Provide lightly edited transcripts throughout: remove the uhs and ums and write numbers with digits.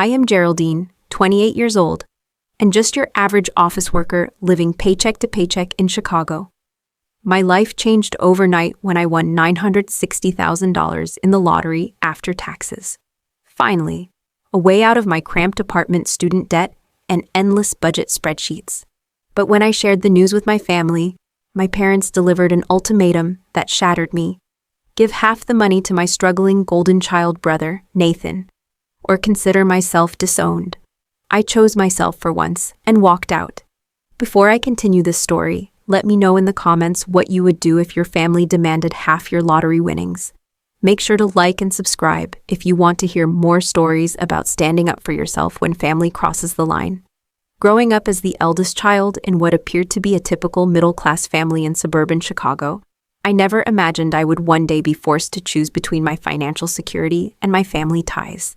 I am Geraldine, 28 years old, and just your average office worker living paycheck to paycheck in Chicago. My life changed overnight when I won $960,000 in the lottery after taxes. Finally, a way out of my cramped apartment student debt and endless budget spreadsheets. But when I shared the news with my family, my parents delivered an ultimatum that shattered me. Give half the money to my struggling golden child brother, Nathan, or consider myself disowned. I chose myself for once and walked out. Before I continue this story, let me know in the comments what you would do if your family demanded half your lottery winnings. Make sure to like and subscribe if you want to hear more stories about standing up for yourself when family crosses the line. Growing up as the eldest child in what appeared to be a typical middle-class family in suburban Chicago, I never imagined I would one day be forced to choose between my financial security and my family ties.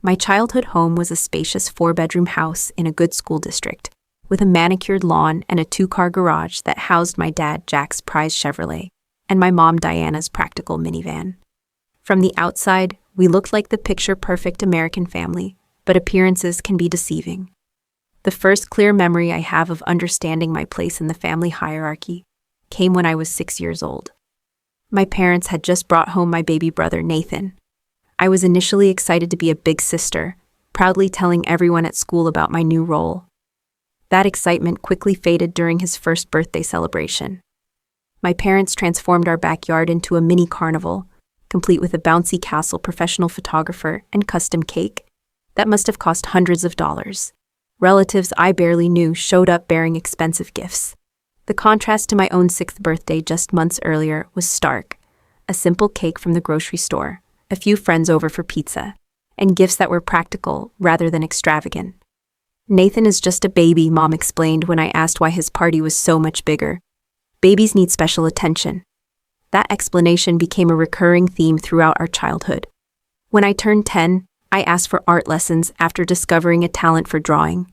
My childhood home was a spacious 4-bedroom house in a good school district, with a manicured lawn and a 2-car garage that housed my dad Jack's prize Chevrolet and my mom Diana's practical minivan. From the outside, we looked like the picture-perfect American family, but appearances can be deceiving. The first clear memory I have of understanding my place in the family hierarchy came when I was 6 years old. My parents had just brought home my baby brother Nathan. I was initially excited to be a big sister, proudly telling everyone at school about my new role. That excitement quickly faded during his first birthday celebration. My parents transformed our backyard into a mini carnival, complete with a bouncy castle, professional photographer, and custom cake that must have cost hundreds of dollars. Relatives I barely knew showed up bearing expensive gifts. The contrast to my own 6th birthday just months earlier was stark. A simple cake from the grocery store, a few friends over for pizza, and gifts that were practical rather than extravagant. Nathan is just a baby, Mom explained when I asked why his party was so much bigger. Babies need special attention. That explanation became a recurring theme throughout our childhood. When I turned 10, I asked for art lessons after discovering a talent for drawing.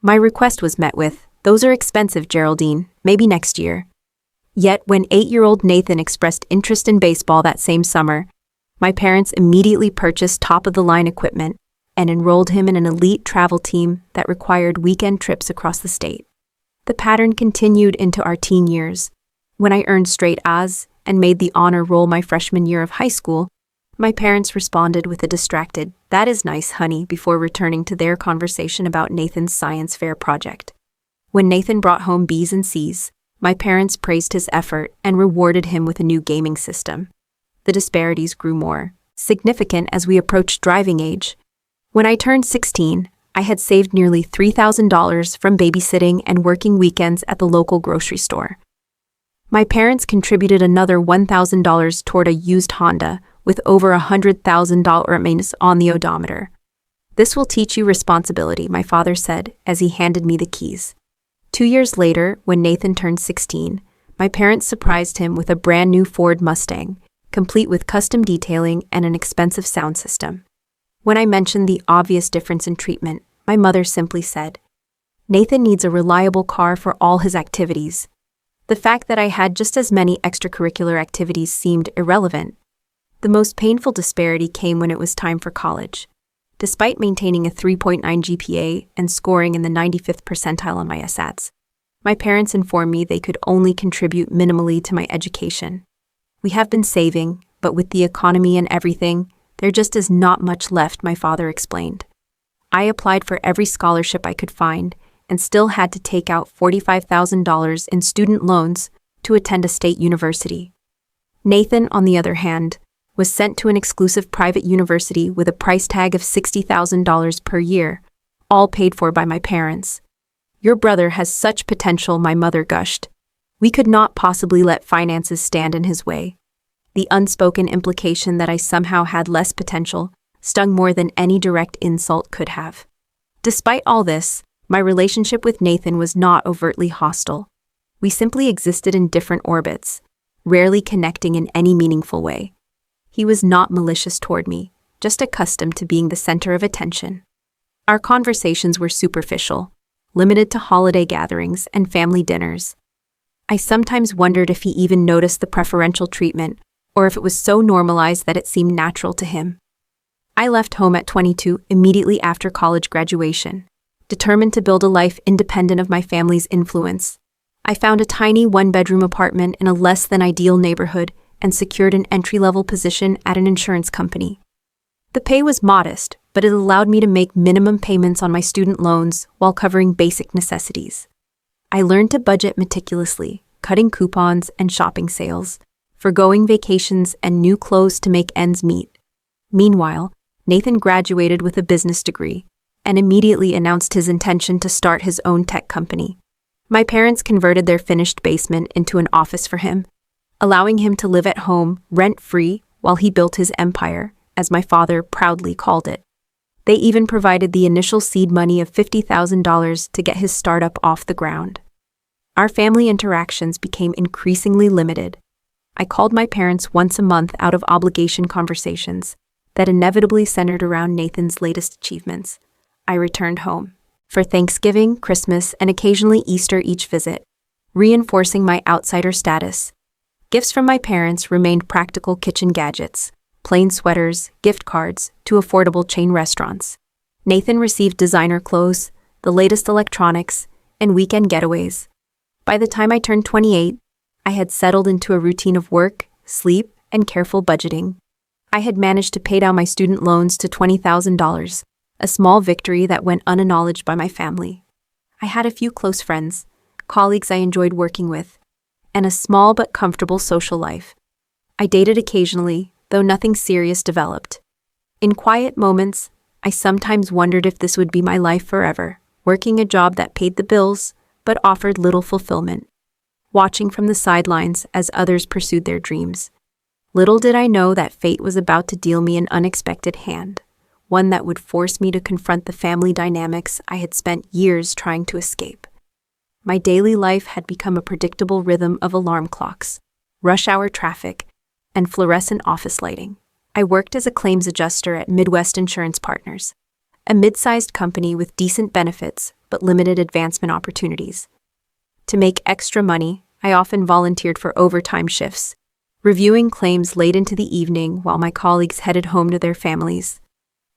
My request was met with, "Those are expensive, Geraldine, maybe next year." Yet when 8-year-old Nathan expressed interest in baseball that same summer, my parents immediately purchased top-of-the-line equipment and enrolled him in an elite travel team that required weekend trips across the state. The pattern continued into our teen years. When I earned straight A's and made the honor roll my freshman year of high school, my parents responded with a distracted, "That is nice, honey," before returning to their conversation about Nathan's science fair project. When Nathan brought home B's and C's, my parents praised his effort and rewarded him with a new gaming system. The disparities grew more significant as we approached driving age. When I turned 16, I had saved nearly $3,000 from babysitting and working weekends at the local grocery store. My parents contributed another $1,000 toward a used Honda with over $100,000 remains on the odometer. "This will teach you responsibility," my father said as he handed me the keys. 2 years later, when Nathan turned 16, my parents surprised him with a brand new Ford Mustang, complete with custom detailing and an expensive sound system. When I mentioned the obvious difference in treatment, my mother simply said, "Nathan needs a reliable car for all his activities." The fact that I had just as many extracurricular activities seemed irrelevant. The most painful disparity came when it was time for college. Despite maintaining a 3.9 GPA and scoring in the 95th percentile on my SATs, my parents informed me they could only contribute minimally to my education. "We have been saving, but with the economy and everything, there just is not much left," my father explained. I applied for every scholarship I could find and still had to take out $45,000 in student loans to attend a state university. Nathan, on the other hand, was sent to an exclusive private university with a price tag of $60,000 per year, all paid for by my parents. "Your brother has such potential," my mother gushed. "We could not possibly let finances stand in his way." The unspoken implication that I somehow had less potential stung more than any direct insult could have. Despite all this, my relationship with Nathan was not overtly hostile. We simply existed in different orbits, rarely connecting in any meaningful way. He was not malicious toward me, just accustomed to being the center of attention. Our conversations were superficial, limited to holiday gatherings and family dinners. I sometimes wondered if he even noticed the preferential treatment, or if it was so normalized that it seemed natural to him. I left home at 22 immediately after college graduation, determined to build a life independent of my family's influence. I found a tiny one-bedroom apartment in a less-than-ideal neighborhood and secured an entry-level position at an insurance company. The pay was modest, but it allowed me to make minimum payments on my student loans while covering basic necessities. I learned to budget meticulously, cutting coupons and shopping sales, forgoing vacations and new clothes to make ends meet. Meanwhile, Nathan graduated with a business degree and immediately announced his intention to start his own tech company. My parents converted their finished basement into an office for him, allowing him to live at home rent-free while he built his empire, as my father proudly called it. They even provided the initial seed money of $50,000 to get his startup off the ground. Our family interactions became increasingly limited. I called my parents once a month out of obligation conversations that inevitably centered around Nathan's latest achievements. I returned home for Thanksgiving, Christmas, and occasionally Easter each visit, reinforcing my outsider status. Gifts from my parents remained practical kitchen gadgets, plain sweaters, gift cards, to affordable chain restaurants. Nathan received designer clothes, the latest electronics, and weekend getaways. By the time I turned 28, I had settled into a routine of work, sleep, and careful budgeting. I had managed to pay down my student loans to $20,000, a small victory that went unacknowledged by my family. I had a few close friends, colleagues I enjoyed working with, and a small but comfortable social life. I dated occasionally, though nothing serious developed. In quiet moments, I sometimes wondered if this would be my life forever, working a job that paid the bills but offered little fulfillment, watching from the sidelines as others pursued their dreams. Little did I know that fate was about to deal me an unexpected hand, one that would force me to confront the family dynamics I had spent years trying to escape. My daily life had become a predictable rhythm of alarm clocks, rush hour traffic, and fluorescent office lighting. I worked as a claims adjuster at Midwest Insurance Partners, a mid-sized company with decent benefits but limited advancement opportunities. To make extra money, I often volunteered for overtime shifts, reviewing claims late into the evening while my colleagues headed home to their families.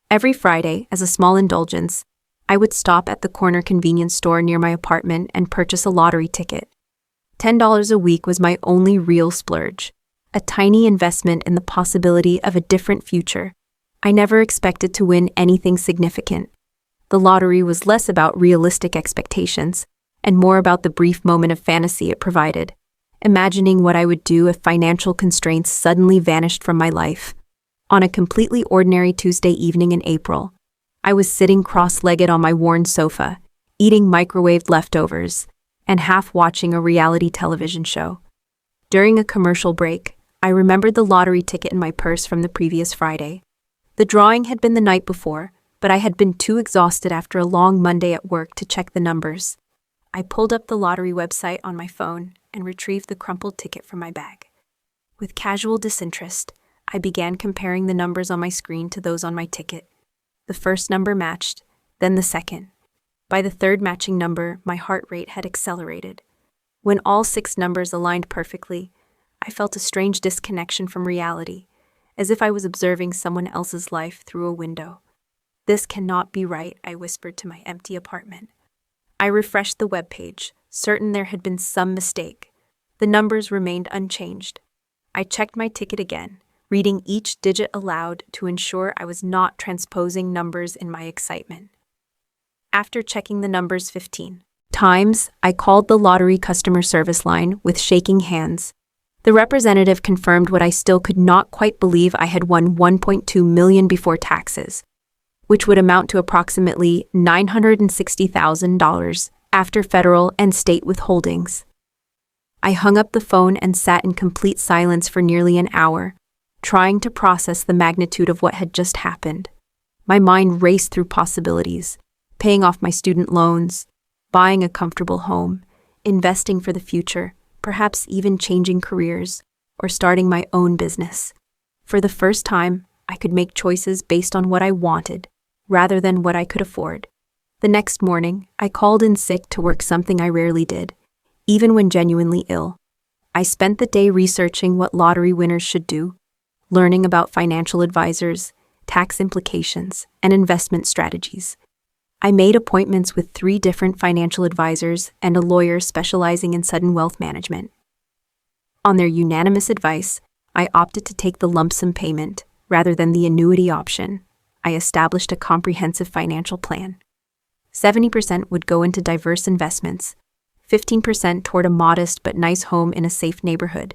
Every Friday, as a small indulgence, I would stop at the corner convenience store near my apartment and purchase a lottery ticket. $10 a week was my only real splurge, a tiny investment in the possibility of a different future. I never expected to win anything significant. The lottery was less about realistic expectations and more about the brief moment of fantasy it provided, imagining what I would do if financial constraints suddenly vanished from my life. On a completely ordinary Tuesday evening in April, I was sitting cross-legged on my worn sofa, eating microwaved leftovers, and half watching a reality television show. During a commercial break, I remembered the lottery ticket in my purse from the previous Friday. The drawing had been the night before, but I had been too exhausted after a long Monday at work to check the numbers. I pulled up the lottery website on my phone and retrieved the crumpled ticket from my bag. With casual disinterest, I began comparing the numbers on my screen to those on my ticket. The first number matched, then the second. By the third matching number, my heart rate had accelerated. When all 6 numbers aligned perfectly, I felt a strange disconnection from reality, as if I was observing someone else's life through a window. "This cannot be right," I whispered to my empty apartment. I refreshed the webpage, certain there had been some mistake. The numbers remained unchanged. I checked my ticket again, reading each digit aloud to ensure I was not transposing numbers in my excitement. After checking the numbers 15 times, I called the lottery customer service line with shaking hands. The representative confirmed what I still could not quite believe: I had won $1.2 million before taxes, which would amount to approximately $960,000 after federal and state withholdings. I hung up the phone and sat in complete silence for nearly an hour, trying to process the magnitude of what had just happened. My mind raced through possibilities: paying off my student loans, buying a comfortable home, investing for the future, perhaps even changing careers, or starting my own business. For the first time, I could make choices based on what I wanted, rather than what I could afford. The next morning, I called in sick to work, something I rarely did, even when genuinely ill. I spent the day researching what lottery winners should do, learning about financial advisors, tax implications, and investment strategies. I made appointments with 3 different financial advisors and a lawyer specializing in sudden wealth management. On their unanimous advice, I opted to take the lump sum payment rather than the annuity option. I established a comprehensive financial plan. 70% would go into diverse investments, 15% toward a modest but nice home in a safe neighborhood,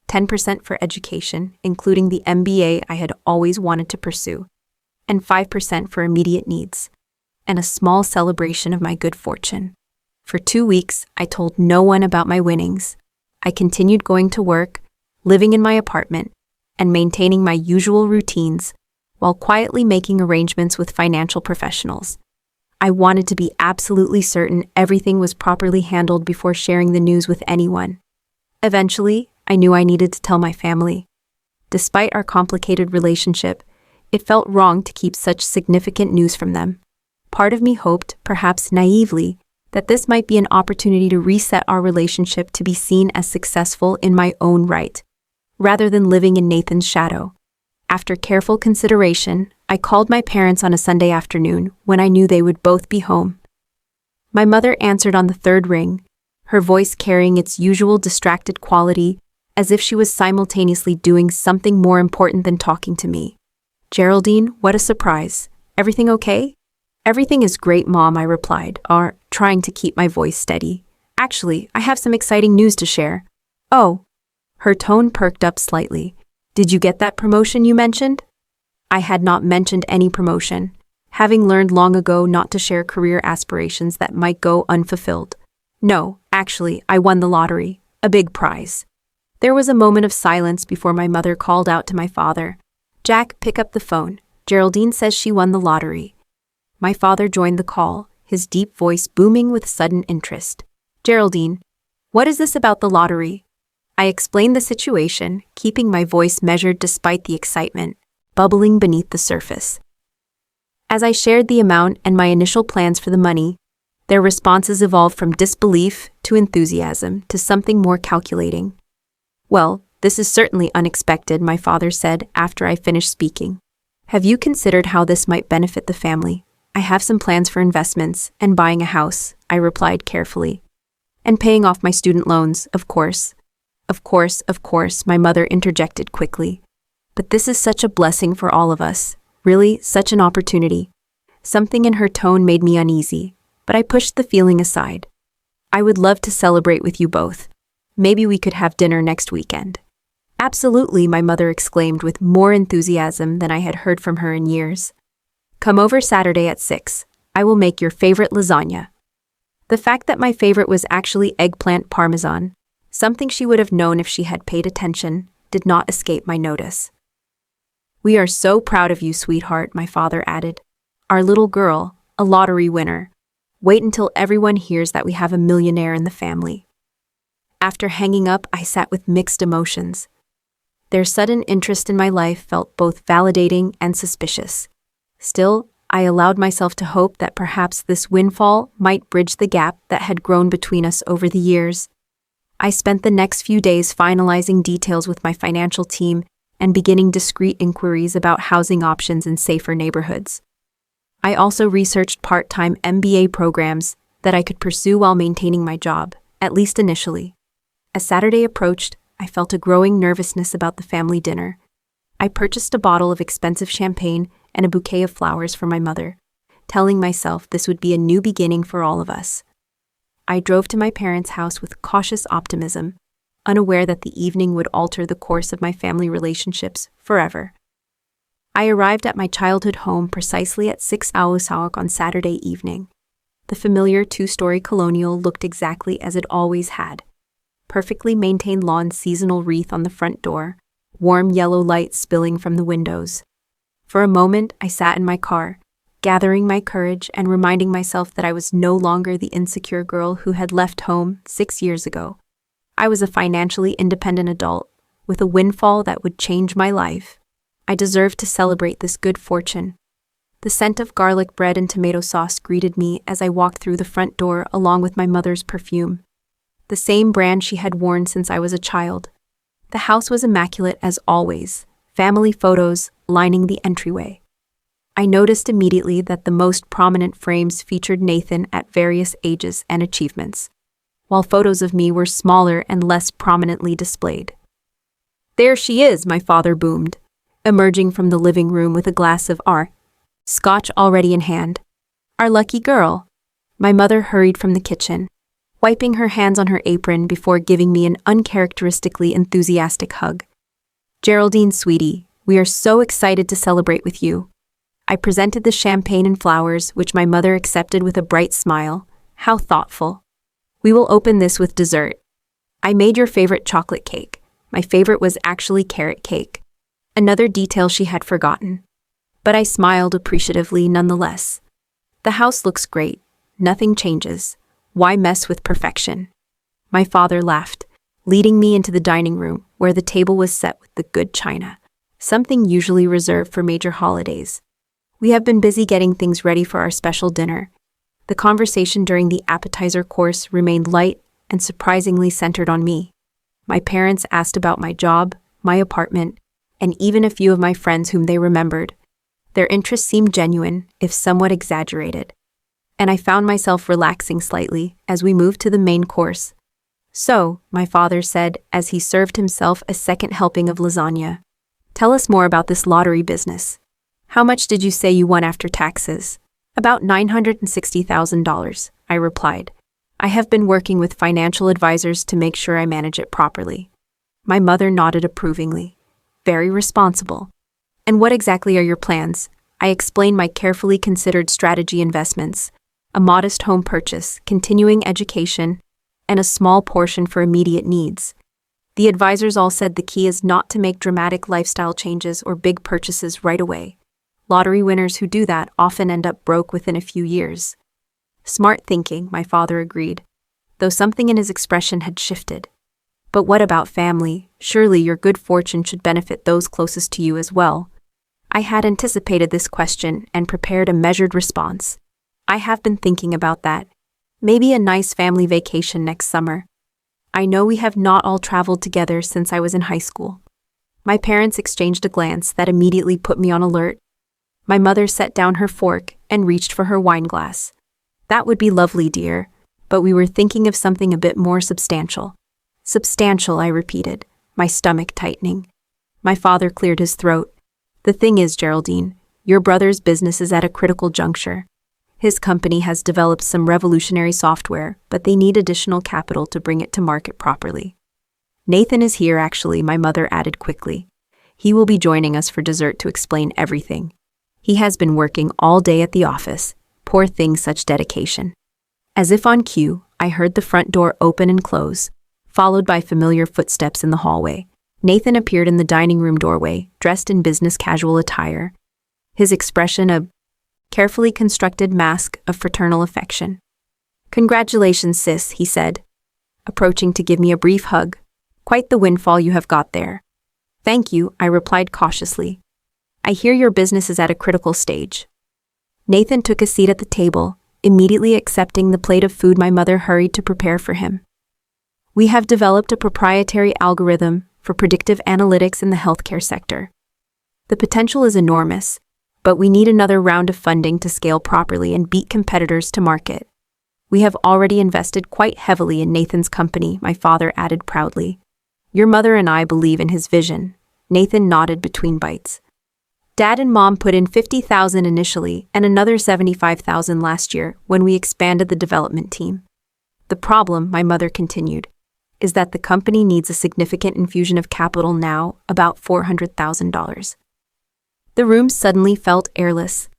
10% for education, including the MBA I had always wanted to pursue, and 5% for immediate needs, and a small celebration of my good fortune. For 2 weeks, I told no one about my winnings. I continued going to work, living in my apartment, and maintaining my usual routines while quietly making arrangements with financial professionals. I wanted to be absolutely certain everything was properly handled before sharing the news with anyone. Eventually, I knew I needed to tell my family. Despite our complicated relationship, it felt wrong to keep such significant news from them. Part of me hoped, perhaps naively, that this might be an opportunity to reset our relationship to be seen as successful in my own right, rather than living in Nathan's shadow. After careful consideration, I called my parents on a Sunday afternoon when I knew they would both be home. My mother answered on the 3rd ring, her voice carrying its usual distracted quality, as if she was simultaneously doing something more important than talking to me. "Geraldine, what a surprise. Everything okay?" "Everything is great, Mom," I replied, trying to keep my voice steady. "Actually, I have some exciting news to share." "Oh." Her tone perked up slightly. "Did you get that promotion you mentioned?" I had not mentioned any promotion, having learned long ago not to share career aspirations that might go unfulfilled. "No, actually, I won the lottery. A big prize." There was a moment of silence before my mother called out to my father, "Jack, pick up the phone. Geraldine says she won the lottery." My father joined the call, his deep voice booming with sudden interest. "Geraldine, what is this about the lottery?" I explained the situation, keeping my voice measured despite the excitement bubbling beneath the surface. As I shared the amount and my initial plans for the money, their responses evolved from disbelief to enthusiasm to something more calculating. "Well, this is certainly unexpected," my father said after I finished speaking. "Have you considered how this might benefit the family?" "I have some plans for investments and buying a house," I replied carefully. "And paying off my student loans, of course." Of course, my mother interjected quickly. "But this is such a blessing for all of us. Really, such an opportunity." Something in her tone made me uneasy, but I pushed the feeling aside. "I would love to celebrate with you both. Maybe we could have dinner next weekend." "Absolutely," my mother exclaimed with more enthusiasm than I had heard from her in years. "Come over Saturday at 6. I will make your favorite lasagna." The fact that my favorite was actually eggplant parmesan, something she would have known if she had paid attention, did not escape my notice. "We are so proud of you, sweetheart," my father added. "Our little girl, a lottery winner. Wait until everyone hears that we have a millionaire in the family." After hanging up, I sat with mixed emotions. Their sudden interest in my life felt both validating and suspicious. Still, I allowed myself to hope that perhaps this windfall might bridge the gap that had grown between us over the years. I spent the next few days finalizing details with my financial team and beginning discreet inquiries about housing options in safer neighborhoods. I also researched part-time MBA programs that I could pursue while maintaining my job, at least initially. As Saturday approached, I felt a growing nervousness about the family dinner. I purchased a bottle of expensive champagne and a bouquet of flowers for my mother, telling myself this would be a new beginning for all of us. I drove to my parents' house with cautious optimism, unaware that the evening would alter the course of my family relationships forever. I arrived at my childhood home precisely at 6 o'clock on Saturday evening. The familiar 2-story colonial looked exactly as it always had. Perfectly maintained lawn seasonal wreath on the front door, warm yellow light spilling from the windows. For a moment, I sat in my car, gathering my courage and reminding myself that I was no longer the insecure girl who had left home 6 years ago. I was a financially independent adult, with a windfall that would change my life. I deserved to celebrate this good fortune. The scent of garlic bread and tomato sauce greeted me as I walked through the front door along with my mother's perfume. The same brand she had worn since I was a child. The house was immaculate as always, family photos lining the entryway. I noticed immediately that the most prominent frames featured Nathan at various ages and achievements, while photos of me were smaller and less prominently displayed. "There she is," my father boomed, emerging from the living room with a glass of scotch already in hand. "Our lucky girl." My mother hurried from the kitchen, wiping her hands on her apron before giving me an uncharacteristically enthusiastic hug. "Geraldine, sweetie, we are so excited to celebrate with you." I presented the champagne and flowers, which my mother accepted with a bright smile. "How thoughtful. We will open this with dessert. I made your favorite chocolate cake. My favorite was actually carrot cake." Another detail she had forgotten. But I smiled appreciatively nonetheless. "The house looks great. Nothing changes. Why mess with perfection?" My father laughed, leading me into the dining room, where the table was set with the good china, something usually reserved for major holidays. We have been busy getting things ready for our special dinner. The conversation during the appetizer course remained light and surprisingly centered on me. My parents asked about my job, my apartment, and even a few of my friends whom they remembered. Their interest seemed genuine, if somewhat exaggerated, and I found myself relaxing slightly as we moved to the main course. "So," my father said as he served himself a second helping of lasagna, "tell us more about this lottery business. How much did you say you won after taxes?" "About $960,000, I replied. "I have been working with financial advisors to make sure I manage it properly." My mother nodded approvingly. "Very responsible. And what exactly are your plans?" I explained my carefully considered strategy: investments, a modest home purchase, continuing education, and a small portion for immediate needs. The advisors all said the key is not to make dramatic lifestyle changes or big purchases right away. Lottery winners who do that often end up broke within a few years. "Smart thinking," my father agreed, though something in his expression had shifted. "But what about family? Surely your good fortune should benefit those closest to you as well." I had anticipated this question and prepared a measured response. "I have been thinking about that. Maybe a nice family vacation next summer. I know we have not all traveled together since I was in high school." My parents exchanged a glance that immediately put me on alert. My mother set down her fork and reached for her wine glass. "That would be lovely, dear, but we were thinking of something a bit more substantial." "Substantial," I repeated, my stomach tightening. My father cleared his throat. "The thing is, Geraldine, your brother's business is at a critical juncture. His company has developed some revolutionary software, but they need additional capital to bring it to market properly." "Nathan is here, actually," my mother added quickly. "He will be joining us for dessert to explain everything. He has been working all day at the office. Poor thing, such dedication." As if on cue, I heard the front door open and close, followed by familiar footsteps in the hallway. Nathan appeared in the dining room doorway, dressed in business casual attire, his expression a carefully constructed mask of fraternal affection. "Congratulations, sis," he said, approaching to give me a brief hug. "Quite the windfall you have got there." "Thank you," I replied cautiously. "I hear your business is at a critical stage." Nathan took a seat at the table, immediately accepting the plate of food my mother hurried to prepare for him. "We have developed a proprietary algorithm for predictive analytics in the healthcare sector. The potential is enormous, but we need another round of funding to scale properly and beat competitors to market. We have already invested quite heavily in Nathan's company," my father added proudly. "Your mother and I believe in his vision." Nathan nodded between bites. "Dad and Mom put in $50,000 initially and another $75,000 last year when we expanded the development team. The problem," my mother continued, "is that the company needs a significant infusion of capital now, about $400,000. The room suddenly felt airless.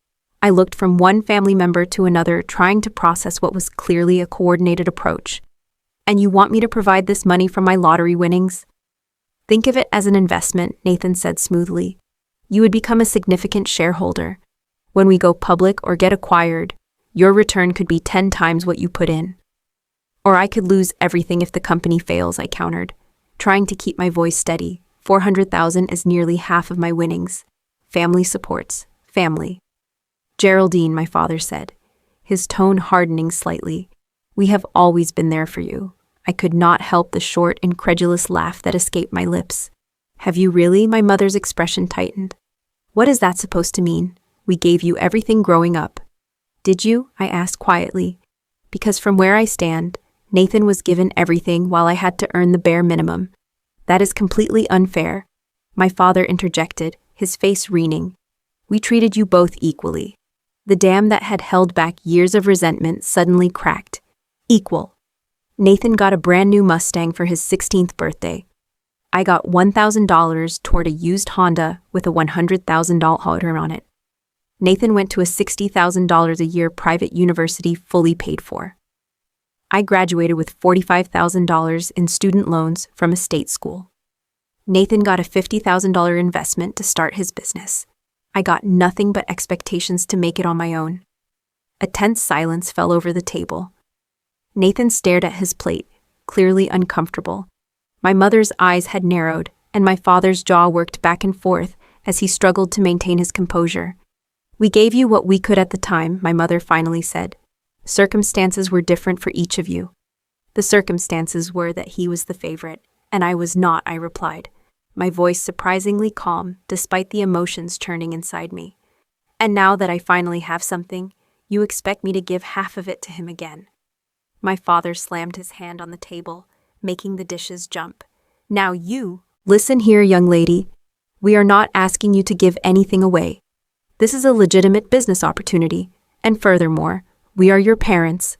I looked from one family member to another, trying to process what was clearly a coordinated approach. "And you want me to provide this money from my lottery winnings?" "Think of it as an investment," Nathan said smoothly. "You would become a significant shareholder. When we go public or get acquired, your return could be 10 times what you put in." "Or I could lose everything if the company fails," I countered, trying to keep my voice steady. $400,000 is nearly half of my winnings. Family supports family. "Geraldine," my father said, his tone hardening slightly, "we have always been there for you." I could not help the short, incredulous laugh that escaped my lips. "Have you really?" My mother's expression tightened. "What is that supposed to mean? We gave you everything growing up. Did you? I asked quietly. Because from where I stand, Nathan was given everything while I had to earn the bare minimum. That is completely unfair. My father interjected, his face wreathing. We treated you both equally. The dam that had held back years of resentment suddenly cracked. Equal. Nathan got a brand new Mustang for his 16th birthday. I got $1,000 toward a used Honda with a $100,000 holder on it. Nathan went to a $60,000 a year private university fully paid for. I graduated with $45,000 in student loans from a state school. Nathan got a $50,000 investment to start his business. I got nothing but expectations to make it on my own. A tense silence fell over the table. Nathan stared at his plate, clearly uncomfortable. My mother's eyes had narrowed, and my father's jaw worked back and forth as he struggled to maintain his composure. We gave you what we could at the time, my mother finally said. Circumstances were different for each of you. The circumstances were that he was the favorite, and I was not, I replied, my voice surprisingly calm despite the emotions churning inside me. And now that I finally have something, you expect me to give half of it to him again. My father slammed his hand on the table, making the dishes jump. Now you, listen here, young lady. We are not asking you to give anything away. This is a legitimate business opportunity, and furthermore, we are your parents.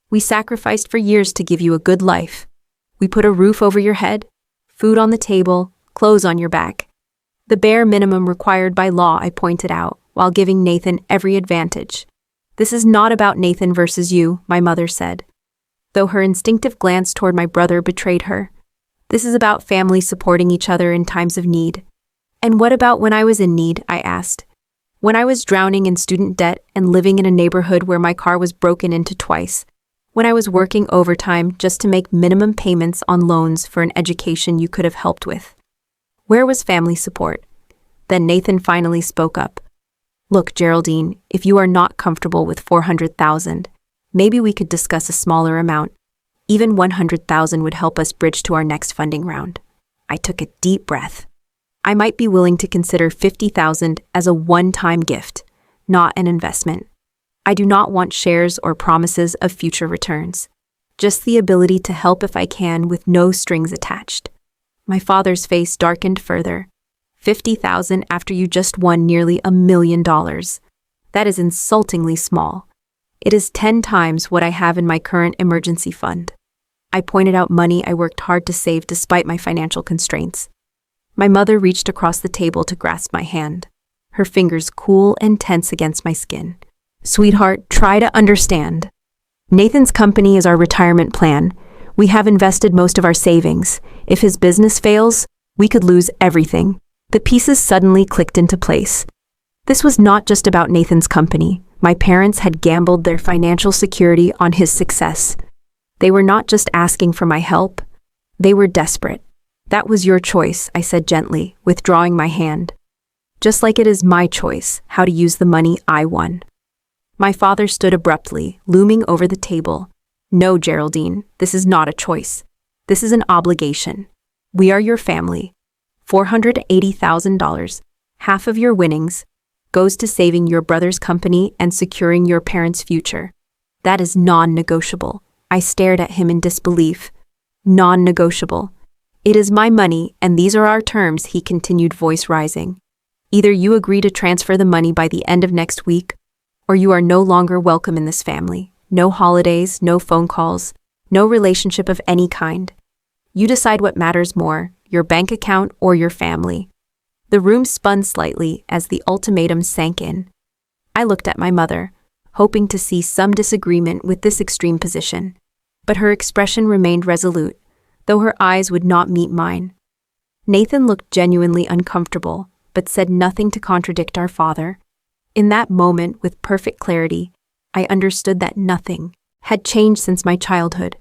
We sacrificed for years to give you a good life. We put a roof over your head, food on the table, clothes on your back. The bare minimum required by law, I pointed out, while giving Nathan every advantage. This is not about Nathan versus you, my mother said, though her instinctive glance toward my brother betrayed her. This is about family supporting each other in times of need. And what about when I was in need, I asked. When I was drowning in student debt and living in a neighborhood where my car was broken into twice. When I was working overtime just to make minimum payments on loans for an education you could have helped with. Where was family support? Then Nathan finally spoke up. Look, Geraldine, if you are not comfortable with $400,000, maybe we could discuss a smaller amount. Even $100,000 would help us bridge to our next funding round. I took a deep breath. I might be willing to consider $50,000 as a one-time gift, not an investment. I do not want shares or promises of future returns. Just the ability to help if I can with no strings attached. My father's face darkened further. $50,000 after you just won nearly $1 million. That is insultingly small. It is 10 times what I have in my current emergency fund. I pointed out money I worked hard to save despite my financial constraints. My mother reached across the table to grasp my hand, her fingers cool and tense against my skin. Sweetheart, try to understand. Nathan's company is our retirement plan. We have invested most of our savings. If his business fails, we could lose everything. The pieces suddenly clicked into place. This was not just about Nathan's company. My parents had gambled their financial security on his success. They were not just asking for my help. They were desperate. That was your choice, I said gently, withdrawing my hand. Just like it is my choice how to use the money I won. My father stood abruptly, looming over the table. No, Geraldine, this is not a choice. This is an obligation. We are your family. $480,000, half of your winnings, goes to saving your brother's company and securing your parents' future. That is non-negotiable. I stared at him in disbelief. Non-negotiable. It is my money, and these are our terms, he continued, voice rising. Either you agree to transfer the money by the end of next week, or you are no longer welcome in this family. No holidays, no phone calls, no relationship of any kind. You decide what matters more, your bank account or your family. The room spun slightly as the ultimatum sank in. I looked at my mother, hoping to see some disagreement with this extreme position. But her expression remained resolute, though her eyes would not meet mine. Nathan looked genuinely uncomfortable, but said nothing to contradict our father. In that moment, with perfect clarity, I understood that nothing had changed since my childhood.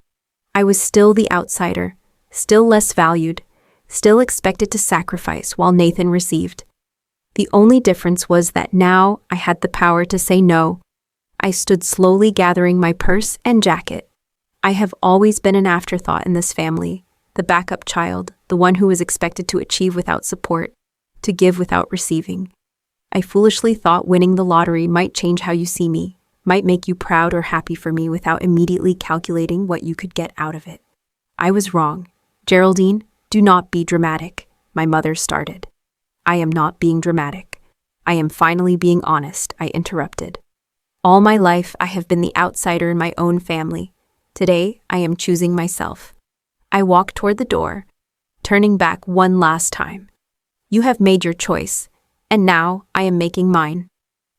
I was still the outsider, still less valued, still expected to sacrifice while Nathan received. The only difference was that now I had the power to say no. I stood slowly gathering my purse and jacket. I have always been an afterthought in this family, the backup child, the one who was expected to achieve without support, to give without receiving. I foolishly thought winning the lottery might change how you see me, might make you proud or happy for me without immediately calculating what you could get out of it. I was wrong. Geraldine, do not be dramatic, my mother started. I am not being dramatic. I am finally being honest, I interrupted. All my life, I have been the outsider in my own family. Today, I am choosing myself. I walked toward the door, turning back one last time. You have made your choice, and now I am making mine.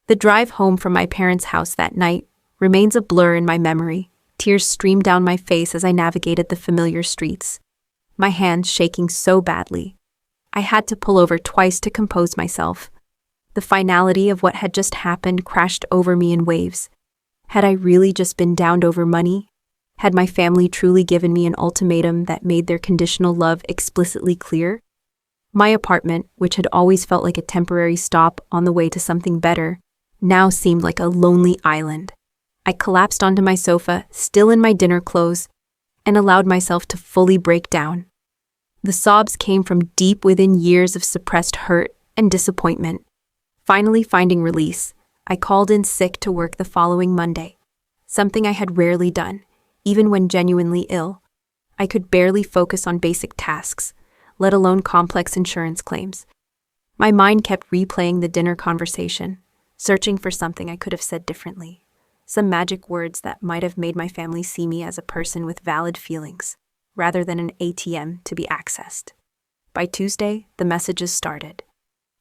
The drive home from my parents' house that night remains a blur in my memory. Tears streamed down my face as I navigated the familiar streets, my hands shaking so badly. I had to pull over twice to compose myself. The finality of what had just happened crashed over me in waves. Had I really just been downed over money? Had my family truly given me an ultimatum that made their conditional love explicitly clear? My apartment, which had always felt like a temporary stop on the way to something better, now seemed like a lonely island. I collapsed onto my sofa, still in my dinner clothes, and allowed myself to fully break down. The sobs came from deep within years of suppressed hurt and disappointment. Finally finding release, I called in sick to work the following Monday, something I had rarely done, even when genuinely ill. I could barely focus on basic tasks, let alone complex insurance claims. My mind kept replaying the dinner conversation, searching for something I could have said differently, some magic words that might have made my family see me as a person with valid feelings, rather than an ATM to be accessed. By Tuesday, the messages started.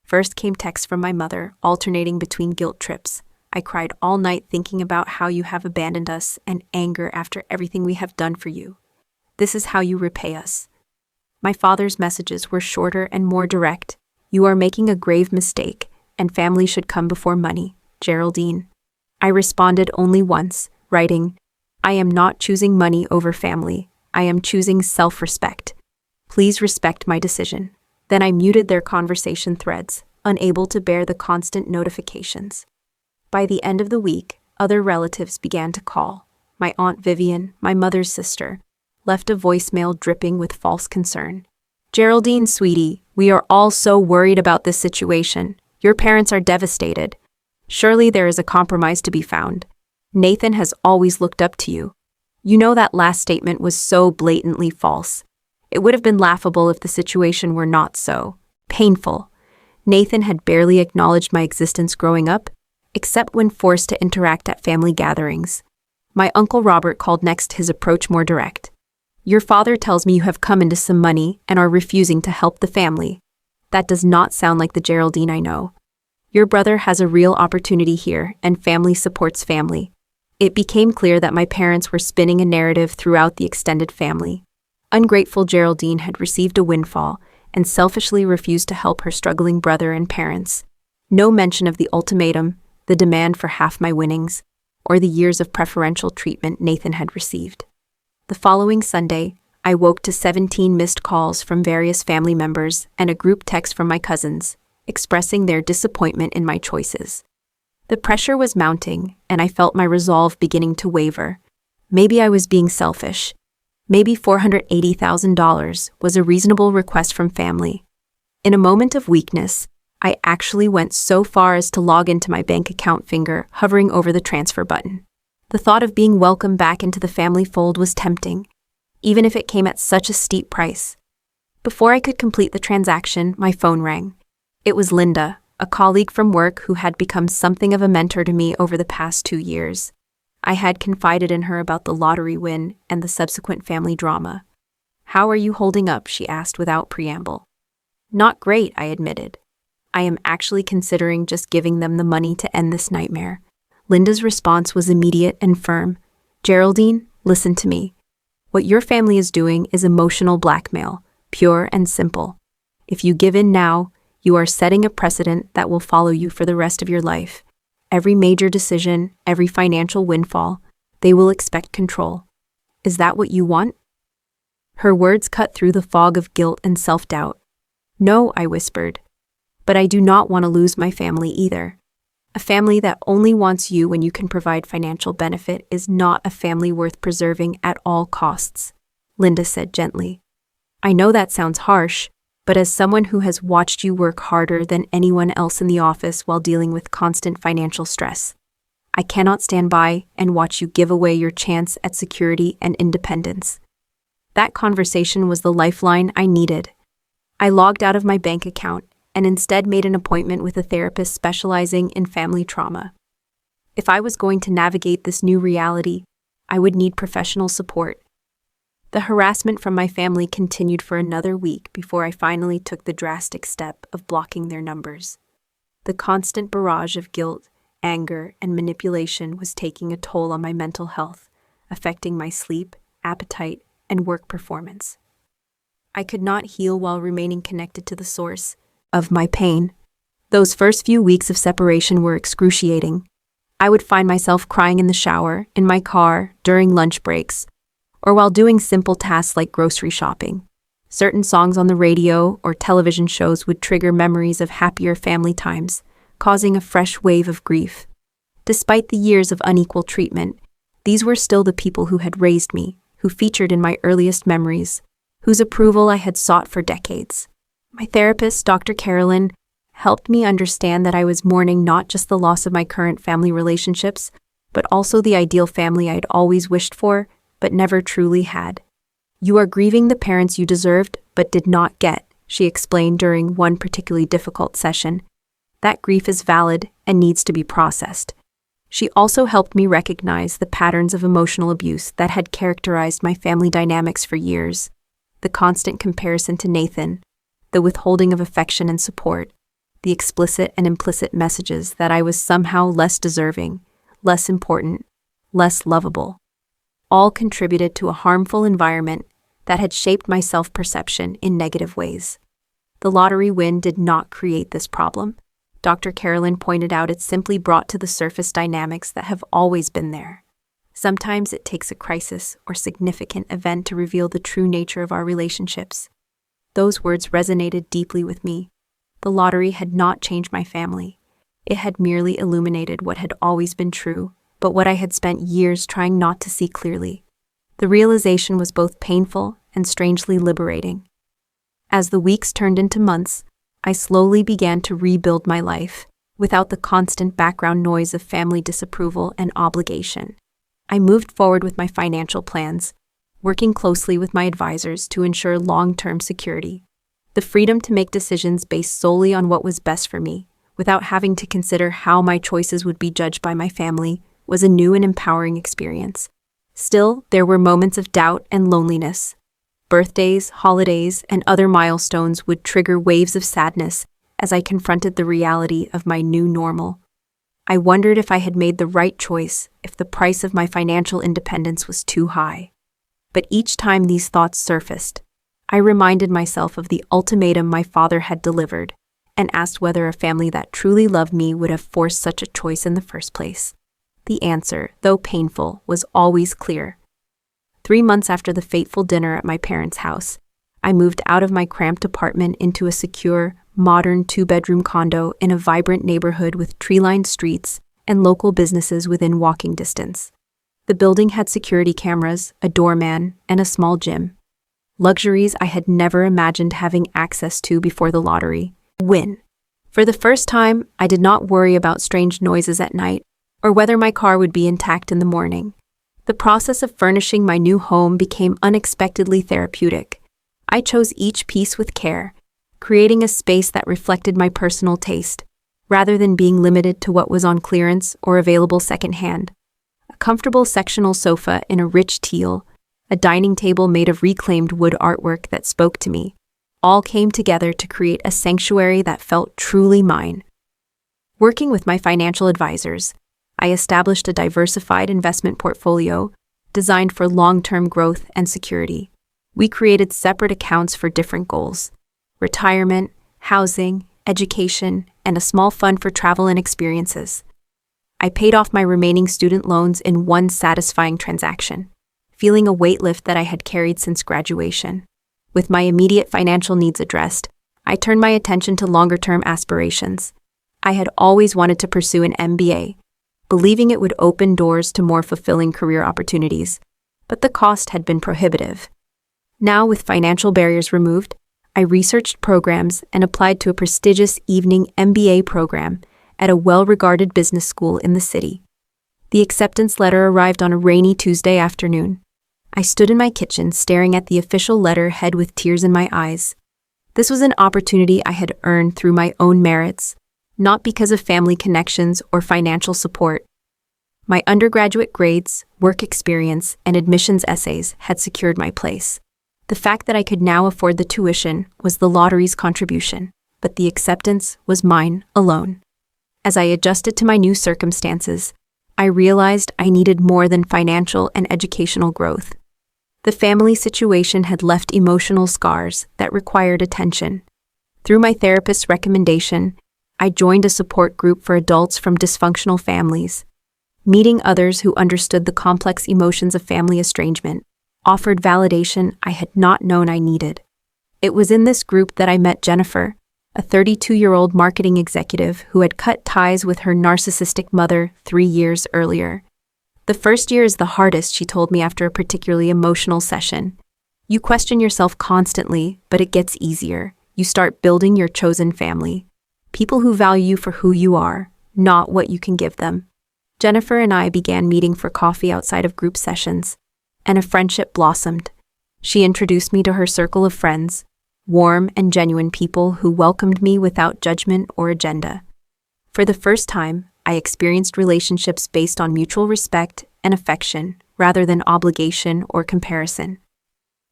First came texts from my mother, alternating between guilt trips. I cried all night thinking about how you have abandoned us and anger after everything we have done for you. This is how you repay us. My father's messages were shorter and more direct. You are making a grave mistake, and family should come before money, Geraldine. I responded only once, writing, I am not choosing money over family. I am choosing self-respect. Please respect my decision. Then I muted their conversation threads, unable to bear the constant notifications. By the end of the week, other relatives began to call. My Aunt Vivian, my mother's sister, left a voicemail dripping with false concern. Geraldine, sweetie, we are all so worried about this situation. Your parents are devastated. Surely there is a compromise to be found. Nathan has always looked up to you. You know that last statement was so blatantly false. It would have been laughable if the situation were not so painful. Nathan had barely acknowledged my existence growing up, except when forced to interact at family gatherings. My Uncle Robert called next, his approach more direct. Your father tells me you have come into some money and are refusing to help the family. That does not sound like the Geraldine I know. Your brother has a real opportunity here, and family supports family. It became clear that my parents were spinning a narrative throughout the extended family. Ungrateful Geraldine had received a windfall and selfishly refused to help her struggling brother and parents. No mention of the ultimatum, the demand for half my winnings, or the years of preferential treatment Nathan had received. The following Sunday, I woke to 17 missed calls from various family members and a group text from my cousins, expressing their disappointment in my choices. The pressure was mounting, and I felt my resolve beginning to waver. Maybe I was being selfish. Maybe $480,000 was a reasonable request from family. In a moment of weakness, I actually went so far as to log into my bank account, finger hovering over the transfer button. The thought of being welcomed back into the family fold was tempting, even if it came at such a steep price. Before I could complete the transaction, my phone rang. It was Linda, a colleague from work who had become something of a mentor to me over the past 2 years. I had confided in her about the lottery win and the subsequent family drama. How are you holding up? She asked without preamble. Not great, I admitted. I am actually considering just giving them the money to end this nightmare. Linda's response was immediate and firm. Geraldine, listen to me. What your family is doing is emotional blackmail, pure and simple. If you give in now, you are setting a precedent that will follow you for the rest of your life. Every major decision, every financial windfall, they will expect control. Is that what you want? Her words cut through the fog of guilt and self-doubt. No, I whispered. But I do not want to lose my family either. A family that only wants you when you can provide financial benefit is not a family worth preserving at all costs, Linda said gently. I know that sounds harsh, but as someone who has watched you work harder than anyone else in the office while dealing with constant financial stress, I cannot stand by and watch you give away your chance at security and independence. That conversation was the lifeline I needed. I logged out of my bank account and instead made an appointment with a therapist specializing in family trauma. If I was going to navigate this new reality, I would need professional support. The harassment from my family continued for another week before I finally took the drastic step of blocking their numbers. The constant barrage of guilt, anger, and manipulation was taking a toll on my mental health, affecting my sleep, appetite, and work performance. I could not heal while remaining connected to the source of my pain. Those first few weeks of separation were excruciating. I would find myself crying in the shower, in my car, during lunch breaks, or while doing simple tasks like grocery shopping. Certain songs on the radio or television shows would trigger memories of happier family times, causing a fresh wave of grief. Despite the years of unequal treatment, these were still the people who had raised me, who featured in my earliest memories, whose approval I had sought for decades. My therapist, Dr. Carolyn, helped me understand that I was mourning not just the loss of my current family relationships, but also the ideal family I had always wished for, but never truly had. "You are grieving the parents you deserved, but did not get," she explained during one particularly difficult session. "That grief is valid and needs to be processed." She also helped me recognize the patterns of emotional abuse that had characterized my family dynamics for years. The constant comparison to Nathan, the withholding of affection and support, the explicit and implicit messages that I was somehow less deserving, less important, less lovable, all contributed to a harmful environment that had shaped my self-perception in negative ways. The lottery win did not create this problem. Dr. Carolyn pointed out it simply brought to the surface dynamics that have always been there. Sometimes it takes a crisis or significant event to reveal the true nature of our relationships. Those words resonated deeply with me. The lottery had not changed my family. It had merely illuminated what had always been true, but what I had spent years trying not to see clearly. The realization was both painful and strangely liberating. As the weeks turned into months, I slowly began to rebuild my life, without the constant background noise of family disapproval and obligation. I moved forward with my financial plans, working closely with my advisors to ensure long-term security. The freedom to make decisions based solely on what was best for me, without having to consider how my choices would be judged by my family, was a new and empowering experience. Still, there were moments of doubt and loneliness. Birthdays, holidays, and other milestones would trigger waves of sadness as I confronted the reality of my new normal. I wondered if I had made the right choice, if the price of my financial independence was too high. But each time these thoughts surfaced, I reminded myself of the ultimatum my father had delivered and asked whether a family that truly loved me would have forced such a choice in the first place. The answer, though painful, was always clear. 3 months after the fateful dinner at my parents' house, I moved out of my cramped apartment into a secure, modern 2-bedroom condo in a vibrant neighborhood with tree-lined streets and local businesses within walking distance. The building had security cameras, a doorman, and a small gym. Luxuries I had never imagined having access to before the lottery win. For the first time, I did not worry about strange noises at night or whether my car would be intact in the morning. The process of furnishing my new home became unexpectedly therapeutic. I chose each piece with care, creating a space that reflected my personal taste, rather than being limited to what was on clearance or available secondhand. A comfortable sectional sofa in a rich teal, a dining table made of reclaimed wood artwork that spoke to me, all came together to create a sanctuary that felt truly mine. Working with my financial advisors, I established a diversified investment portfolio designed for long-term growth and security. We created separate accounts for different goals: retirement, housing, education, and a small fund for travel and experiences. I paid off my remaining student loans in one satisfying transaction, feeling a weight lift that I had carried since graduation. With my immediate financial needs addressed, I turned my attention to longer-term aspirations. I had always wanted to pursue an MBA, believing it would open doors to more fulfilling career opportunities, but the cost had been prohibitive. Now, with financial barriers removed, I researched programs and applied to a prestigious evening MBA program at a well-regarded business school in the city. The acceptance letter arrived on a rainy Tuesday afternoon. I stood in my kitchen staring at the official letterhead with tears in my eyes. This was an opportunity I had earned through my own merits, not because of family connections or financial support. My undergraduate grades, work experience, and admissions essays had secured my place. The fact that I could now afford the tuition was the lottery's contribution, but the acceptance was mine alone. As I adjusted to my new circumstances, I realized I needed more than financial and educational growth. The family situation had left emotional scars that required attention. Through my therapist's recommendation, I joined a support group for adults from dysfunctional families. Meeting others who understood the complex emotions of family estrangement offered validation I had not known I needed. It was in this group that I met Jennifer, a 32-year-old marketing executive who had cut ties with her narcissistic mother 3 years earlier. The first year is the hardest, she told me after a particularly emotional session. You question yourself constantly, but it gets easier. You start building your chosen family. People who value you for who you are, not what you can give them. Jennifer and I began meeting for coffee outside of group sessions, and a friendship blossomed. She introduced me to her circle of friends, warm and genuine people who welcomed me without judgment or agenda. For the first time, I experienced relationships based on mutual respect and affection rather than obligation or comparison.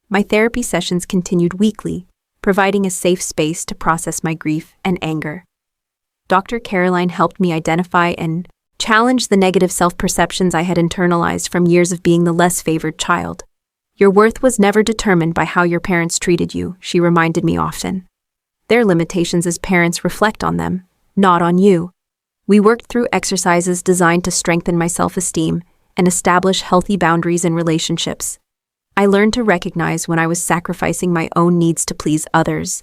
My therapy sessions continued weekly, providing a safe space to process my grief and anger. Dr. Caroline helped me identify and challenge the negative self-perceptions I had internalized from years of being the less favored child. Your worth was never determined by how your parents treated you, she reminded me often. Their limitations as parents reflect on them, not on you. We worked through exercises designed to strengthen my self-esteem and establish healthy boundaries in relationships. I learned to recognize when I was sacrificing my own needs to please others,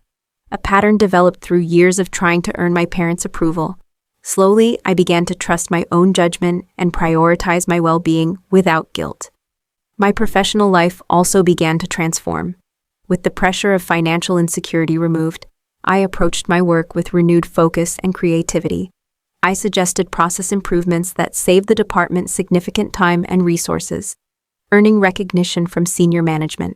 a pattern developed through years of trying to earn my parents' approval. Slowly, I began to trust my own judgment and prioritize my well-being without guilt. My professional life also began to transform. With the pressure of financial insecurity removed, I approached my work with renewed focus and creativity. I suggested process improvements that saved the department significant time and resources, earning recognition from senior management.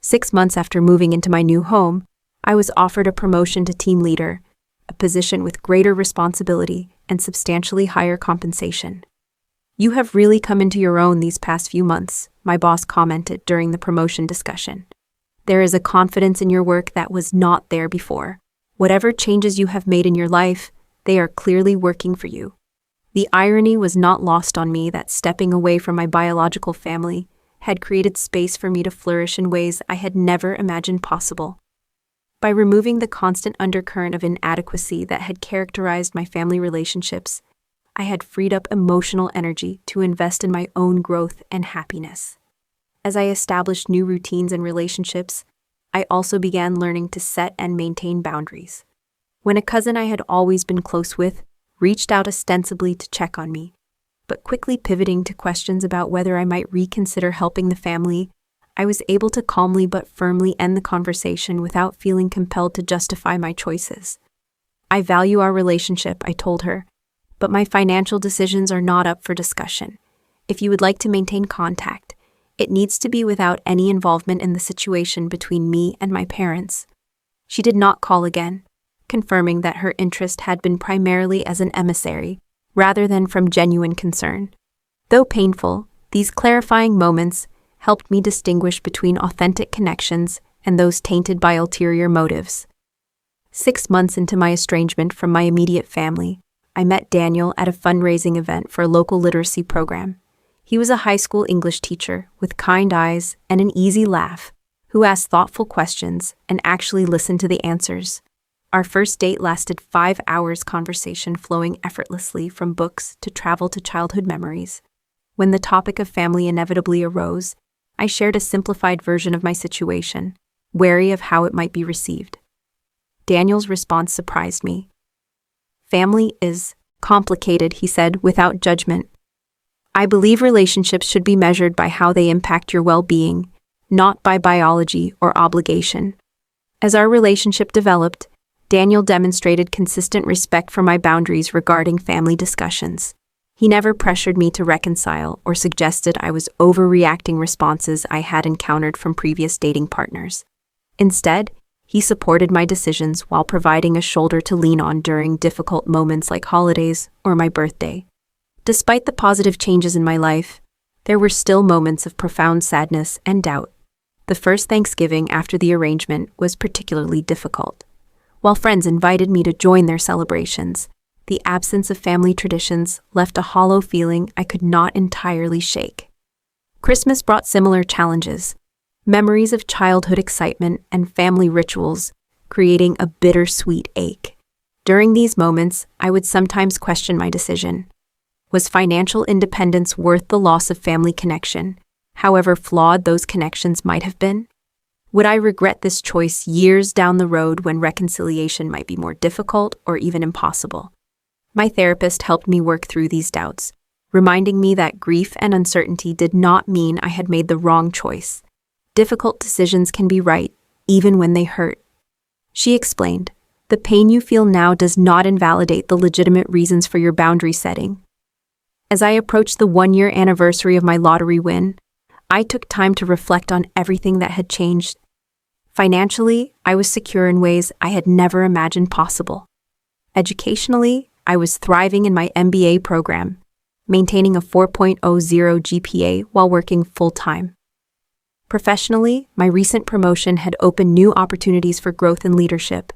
6 months after moving into my new home, I was offered a promotion to team leader, a position with greater responsibility and substantially higher compensation. You have really come into your own these past few months, my boss commented during the promotion discussion. There is a confidence in your work that was not there before. Whatever changes you have made in your life, they are clearly working for you. The irony was not lost on me that stepping away from my biological family had created space for me to flourish in ways I had never imagined possible. By removing the constant undercurrent of inadequacy that had characterized my family relationships, I had freed up emotional energy to invest in my own growth and happiness. As I established new routines and relationships, I also began learning to set and maintain boundaries. When a cousin I had always been close with reached out ostensibly to check on me, but quickly pivoting to questions about whether I might reconsider helping the family, I was able to calmly but firmly end the conversation without feeling compelled to justify my choices. I value our relationship, I told her, but my financial decisions are not up for discussion. If you would like to maintain contact, it needs to be without any involvement in the situation between me and my parents. She did not call again, confirming that her interest had been primarily as an emissary, rather than from genuine concern. Though painful, these clarifying moments helped me distinguish between authentic connections and those tainted by ulterior motives. 6 months into my estrangement from my immediate family, I met Daniel at a fundraising event for a local literacy program. He was a high school English teacher with kind eyes and an easy laugh, who asked thoughtful questions and actually listened to the answers. Our first date lasted 5 hours conversation flowing effortlessly from books to travel to childhood memories. When the topic of family inevitably arose, I shared a simplified version of my situation, wary of how it might be received. Daniel's response surprised me. Family is complicated, he said, without judgment. I believe relationships should be measured by how they impact your well-being, not by biology or obligation. As our relationship developed, Daniel demonstrated consistent respect for my boundaries regarding family discussions. He never pressured me to reconcile or suggested I was overreacting responses I had encountered from previous dating partners. Instead, he supported my decisions while providing a shoulder to lean on during difficult moments like holidays or my birthday. Despite the positive changes in my life, there were still moments of profound sadness and doubt. The first Thanksgiving after the arrangement was particularly difficult. While friends invited me to join their celebrations, the absence of family traditions left a hollow feeling I could not entirely shake. Christmas brought similar challenges, memories of childhood excitement and family rituals, creating a bittersweet ache. During these moments, I would sometimes question my decision. Was financial independence worth the loss of family connection, however flawed those connections might have been? Would I regret this choice years down the road when reconciliation might be more difficult or even impossible? My therapist helped me work through these doubts, reminding me that grief and uncertainty did not mean I had made the wrong choice. Difficult decisions can be right, even when they hurt. She explained, "The pain you feel now does not invalidate the legitimate reasons for your boundary setting." As I approached the 1-year anniversary of my lottery win, I took time to reflect on everything that had changed. Financially, I was secure in ways I had never imagined possible. Educationally, I was thriving in my MBA program, maintaining a 4.00 GPA while working full-time. Professionally, my recent promotion had opened new opportunities for growth and leadership.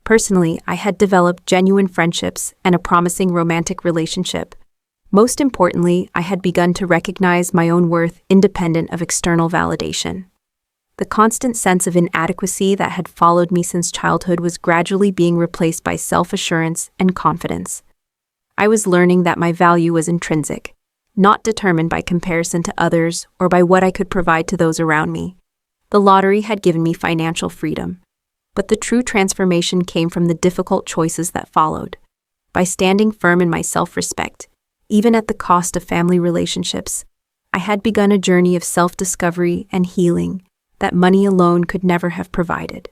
Personally, I had developed genuine friendships and a promising romantic relationship. Most importantly, I had begun to recognize my own worth independent of external validation. The constant sense of inadequacy that had followed me since childhood was gradually being replaced by self-assurance and confidence. I was learning that my value was intrinsic, not determined by comparison to others or by what I could provide to those around me. The lottery had given me financial freedom, but the true transformation came from the difficult choices that followed. By standing firm in my self-respect, even at the cost of family relationships, I had begun a journey of self-discovery and healing that money alone could never have provided.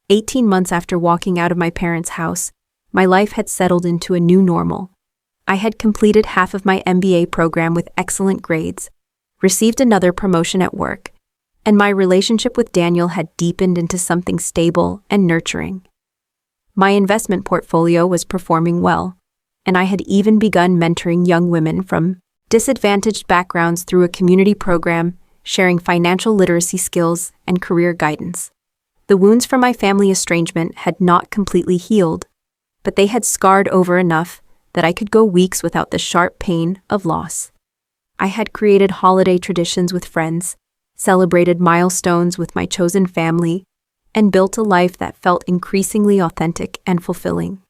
18 months after walking out of my parents' house, my life had settled into a new normal. I had completed half of my MBA program with excellent grades, received another promotion at work, and my relationship with Daniel had deepened into something stable and nurturing. My investment portfolio was performing well, and I had even begun mentoring young women from disadvantaged backgrounds through a community program, sharing financial literacy skills and career guidance. The wounds from my family estrangement had not completely healed, but they had scarred over enough that I could go weeks without the sharp pain of loss. I had created holiday traditions with friends, celebrated milestones with my chosen family, and built a life that felt increasingly authentic and fulfilling.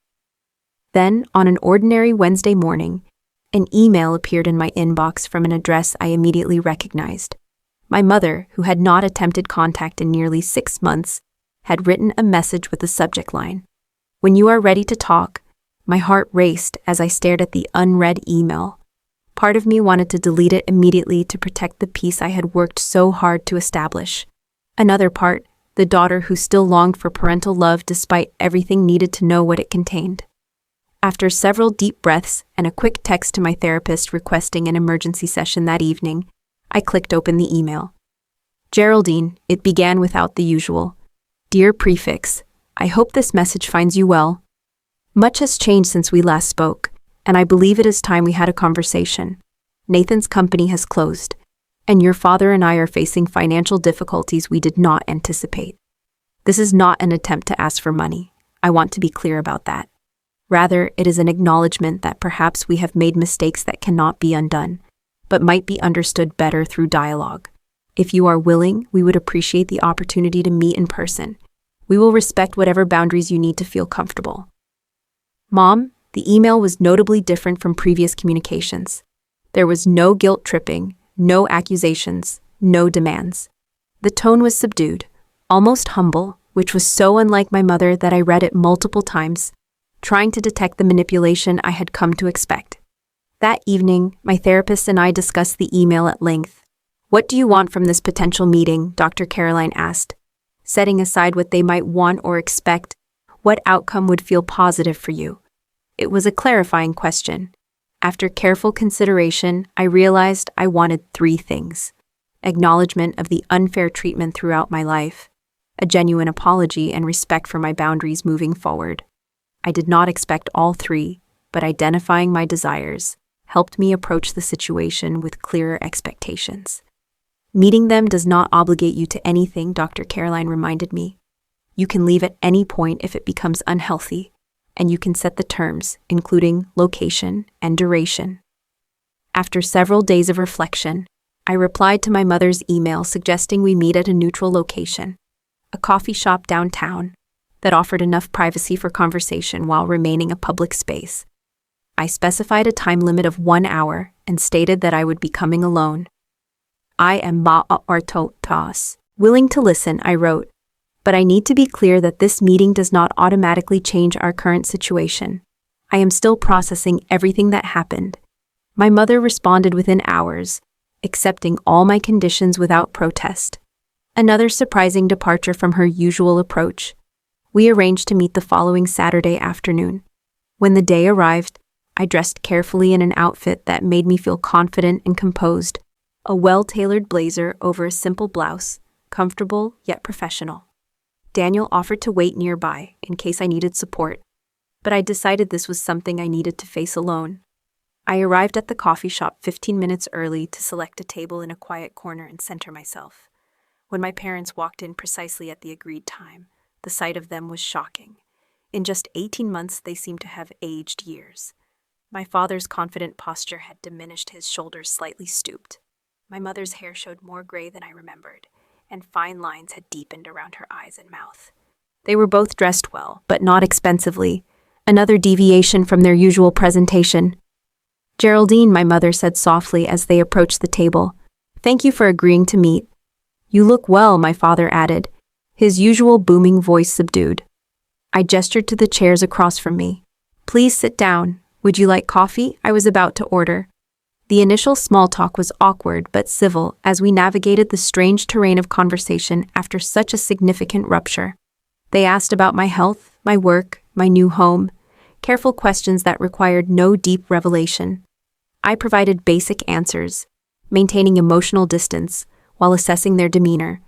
Then, on an ordinary Wednesday morning, an email appeared in my inbox from an address I immediately recognized. My mother, who had not attempted contact in nearly 6 months, had written a message with the subject line, "When you are ready to talk." My heart raced as I stared at the unread email. Part of me wanted to delete it immediately to protect the peace I had worked so hard to establish. Another part, the daughter who still longed for parental love despite everything, needed to know what it contained. After several deep breaths and a quick text to my therapist requesting an emergency session that evening, I clicked open the email. "Geraldine," it began without the usual, "Dear prefix, I hope this message finds you well. Much has changed since we last spoke, and I believe it is time we had a conversation. Nathan's company has closed, and your father and I are facing financial difficulties we did not anticipate. This is not an attempt to ask for money. I want to be clear about that. Rather, it is an acknowledgement that perhaps we have made mistakes that cannot be undone, but might be understood better through dialogue. If you are willing, we would appreciate the opportunity to meet in person. We will respect whatever boundaries you need to feel comfortable." Mom, the email was notably different from previous communications. There was no guilt tripping, no accusations, no demands. The tone was subdued, almost humble, which was so unlike my mother that I read it multiple times, trying to detect the manipulation I had come to expect. That evening, my therapist and I discussed the email at length. "What do you want from this potential meeting?" Dr. Caroline asked. setting aside what they might want or expect, what outcome would feel positive for you? It was a clarifying question. After careful consideration, I realized I wanted 3 things: acknowledgement of the unfair treatment throughout my life, a genuine apology, and respect for my boundaries moving forward. I did not expect all 3, but identifying my desires helped me approach the situation with clearer expectations. Meeting them does not obligate you to anything, Dr. Caroline reminded me. You can leave at any point if it becomes unhealthy, and you can set the terms, including location and duration. After several days of reflection, I replied to my mother's email suggesting we meet at a neutral location, a coffee shop downtown that offered enough privacy for conversation while remaining a public space. I specified a time limit of 1 hour and stated that I would be coming alone. I am ma'artotas, willing to listen, I wrote, but I need to be clear that this meeting does not automatically change our current situation. I am still processing everything that happened. My mother responded within hours, accepting all my conditions without protest. Another surprising departure from her usual approach. We arranged to meet the following Saturday afternoon. When the day arrived, I dressed carefully in an outfit that made me feel confident and composed, a well-tailored blazer over a simple blouse, comfortable yet professional. Daniel offered to wait nearby in case I needed support, but I decided this was something I needed to face alone. I arrived at the coffee shop 15 minutes early to select a table in a quiet corner and center myself. When my parents walked in precisely at the agreed time, the sight of them was shocking. In just 18 months, they seemed to have aged years. My father's confident posture had diminished, his shoulders slightly stooped. My mother's hair showed more gray than I remembered, and fine lines had deepened around her eyes and mouth. They were both dressed well, but not expensively, another deviation from their usual presentation. "Geraldine," my mother said softly as they approached the table, "thank you for agreeing to meet." "You look well," my father added, his usual booming voice subdued. I gestured to the chairs across from me. "Please sit down. Would you like coffee?" I was about to order. The initial small talk was awkward but civil as we navigated the strange terrain of conversation after such a significant rupture. They asked about my health, my work, my new home, careful questions that required no deep revelation. I provided basic answers, maintaining emotional distance while assessing their demeanor.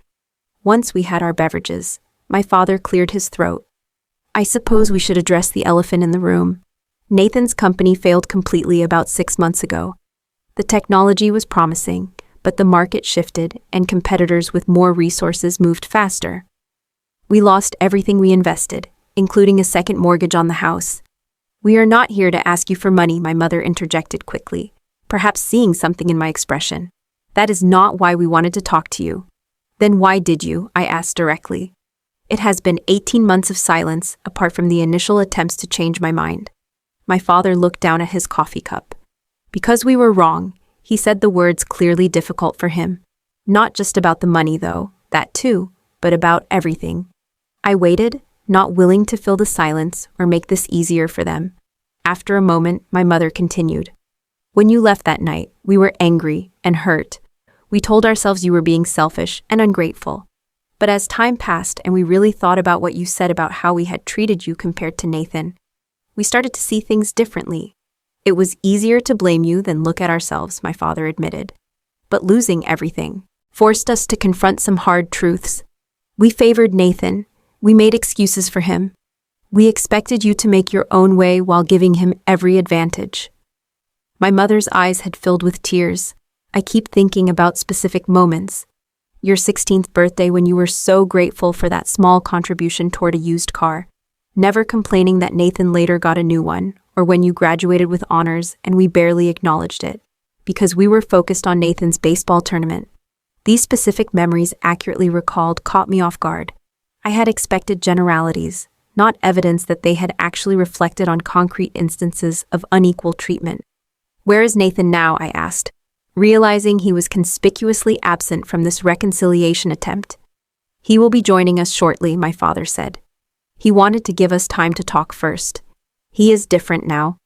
Once we had our beverages, my father cleared his throat. "I suppose we should address the elephant in the room. Nathan's company failed completely about 6 months ago. The technology was promising, but the market shifted and competitors with more resources moved faster. We lost everything we invested, including a second mortgage on the house. We are not here to ask you for money," my mother interjected quickly, perhaps seeing something in my expression. "That is not why we wanted to talk to you." "Then why did you?" I asked directly. It has been 18 months of silence, apart from the initial attempts to change my mind. My father looked down at his coffee cup. "Because we were wrong," he said, the words clearly difficult for him. "Not just about the money, though, that too, but about everything." I waited, not willing to fill the silence or make this easier for them. After a moment, my mother continued. "When you left that night, we were angry and hurt. We told ourselves you were being selfish and ungrateful. But as time passed and we really thought about what you said about how we had treated you compared to Nathan, we started to see things differently. It was easier to blame you than look at ourselves," my father admitted. "But losing everything forced us to confront some hard truths. We favored Nathan. We made excuses for him. We expected you to make your own way while giving him every advantage." My mother's eyes had filled with tears. "I keep thinking about specific moments. Your 16th birthday when you were so grateful for that small contribution toward a used car, never complaining that Nathan later got a new one, or when you graduated with honors and we barely acknowledged it, because we were focused on Nathan's baseball tournament. These specific memories accurately recalled caught me off guard. I had expected generalities, not evidence that they had actually reflected on concrete instances of unequal treatment. "Where is Nathan now?" I asked, realizing he was conspicuously absent from this reconciliation attempt. "He will be joining us shortly," my father said. "He wanted to give us time to talk first. He is different now."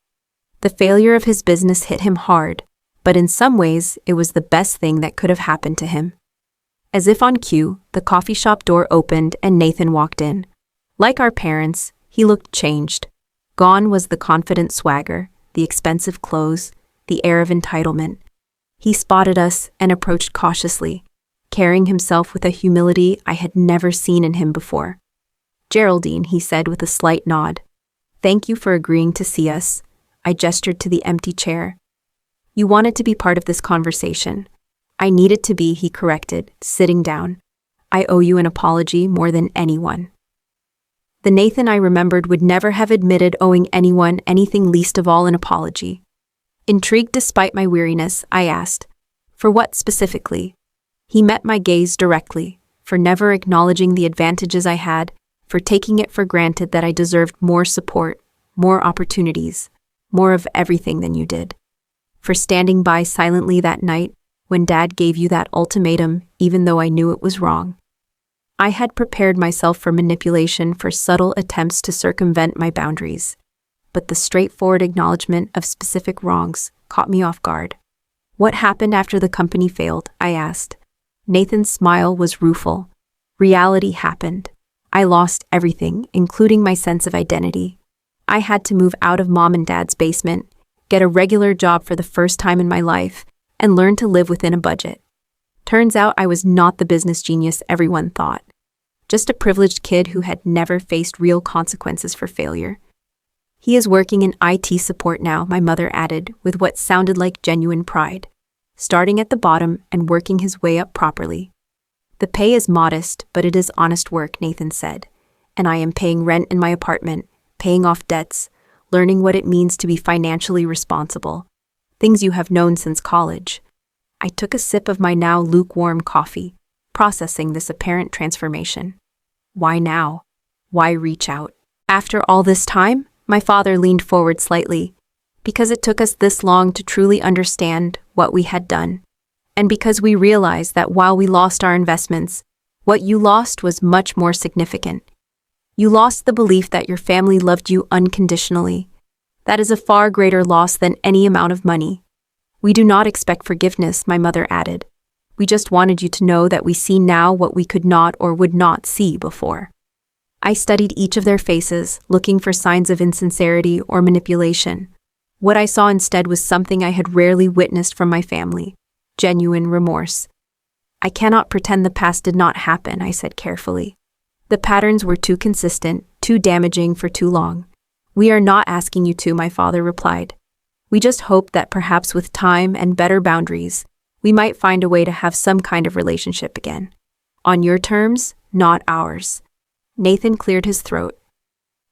The failure of his business hit him hard, but in some ways it was the best thing that could have happened to him. As if on cue, the coffee shop door opened and Nathan walked in. Like our parents, he looked changed. Gone was the confident swagger, the expensive clothes, the air of entitlement. He spotted us and approached cautiously, carrying himself with a humility I had never seen in him before. "Geraldine," he said with a slight nod. "Thank you for agreeing to see us." I gestured to the empty chair. "You wanted to be part of this conversation." "I needed to be," he corrected, sitting down. "I owe you an apology more than anyone." The Nathan I remembered would never have admitted owing anyone anything, least of all an apology. Intrigued despite my weariness, I asked, "For what specifically?" He met my gaze directly, for never acknowledging the advantages I had, for taking it for granted that I deserved more support, more opportunities, more of everything than you did. For standing by silently that night when Dad gave you that ultimatum even though I knew it was wrong. I had prepared myself for manipulation, for subtle attempts to circumvent my boundaries. But the straightforward acknowledgement of specific wrongs caught me off guard. "What happened after the company failed?" I asked. Nathan's smile was rueful. "Reality happened. I lost everything, including my sense of identity. I had to move out of Mom and Dad's basement, get a regular job for the first time in my life, and learn to live within a budget. Turns out I was not the business genius everyone thought. Just a privileged kid who had never faced real consequences for failure." "He is working in IT support now," my mother added, with what sounded like genuine pride. "Starting at the bottom and working his way up properly." "The pay is modest, but it is honest work," Nathan said. "And I am paying rent in my apartment, paying off debts, learning what it means to be financially responsible. Things you have known since college." I took a sip of my now lukewarm coffee, processing this apparent transformation. Why now? Why reach out? After all this time? My father leaned forward slightly. "Because it took us this long to truly understand what we had done. And because we realized that while we lost our investments, what you lost was much more significant. You lost the belief that your family loved you unconditionally. That is a far greater loss than any amount of money. We do not expect forgiveness," my mother added. "We just wanted you to know that we see now what we could not or would not see before." I studied each of their faces, looking for signs of insincerity or manipulation. What I saw instead was something I had rarely witnessed from my family: genuine remorse. "I cannot pretend the past did not happen," I said carefully. "The patterns were too consistent, too damaging for too long." "We are not asking you to," my father replied. "We just hope that perhaps with time and better boundaries, we might find a way to have some kind of relationship again. On your terms, not ours." Nathan cleared his throat.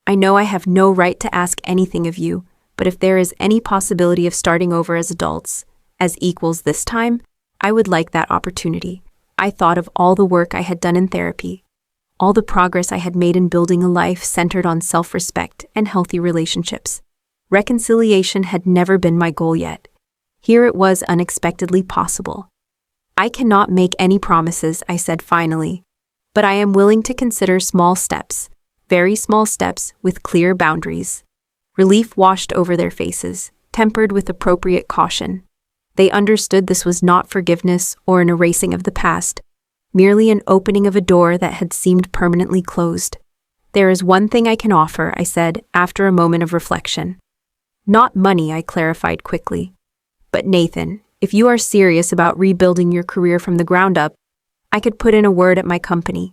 "I know I have no right to ask anything of you, but if there is any possibility of starting over as adults, as equals this time, I would like that opportunity." I thought of all the work I had done in therapy, all the progress I had made in building a life centered on self-respect and healthy relationships. Reconciliation had never been my goal yet. Here it was unexpectedly possible. "I cannot make any promises," I said finally, "but I am willing to consider small steps, very small steps with clear boundaries." Relief washed over their faces, tempered with appropriate caution. They understood this was not forgiveness or an erasing of the past, merely an opening of a door that had seemed permanently closed. "There is one thing I can offer," I said after a moment of reflection. "Not money," I clarified quickly. "But Nathan, if you are serious about rebuilding your career from the ground up, I could put in a word at my company.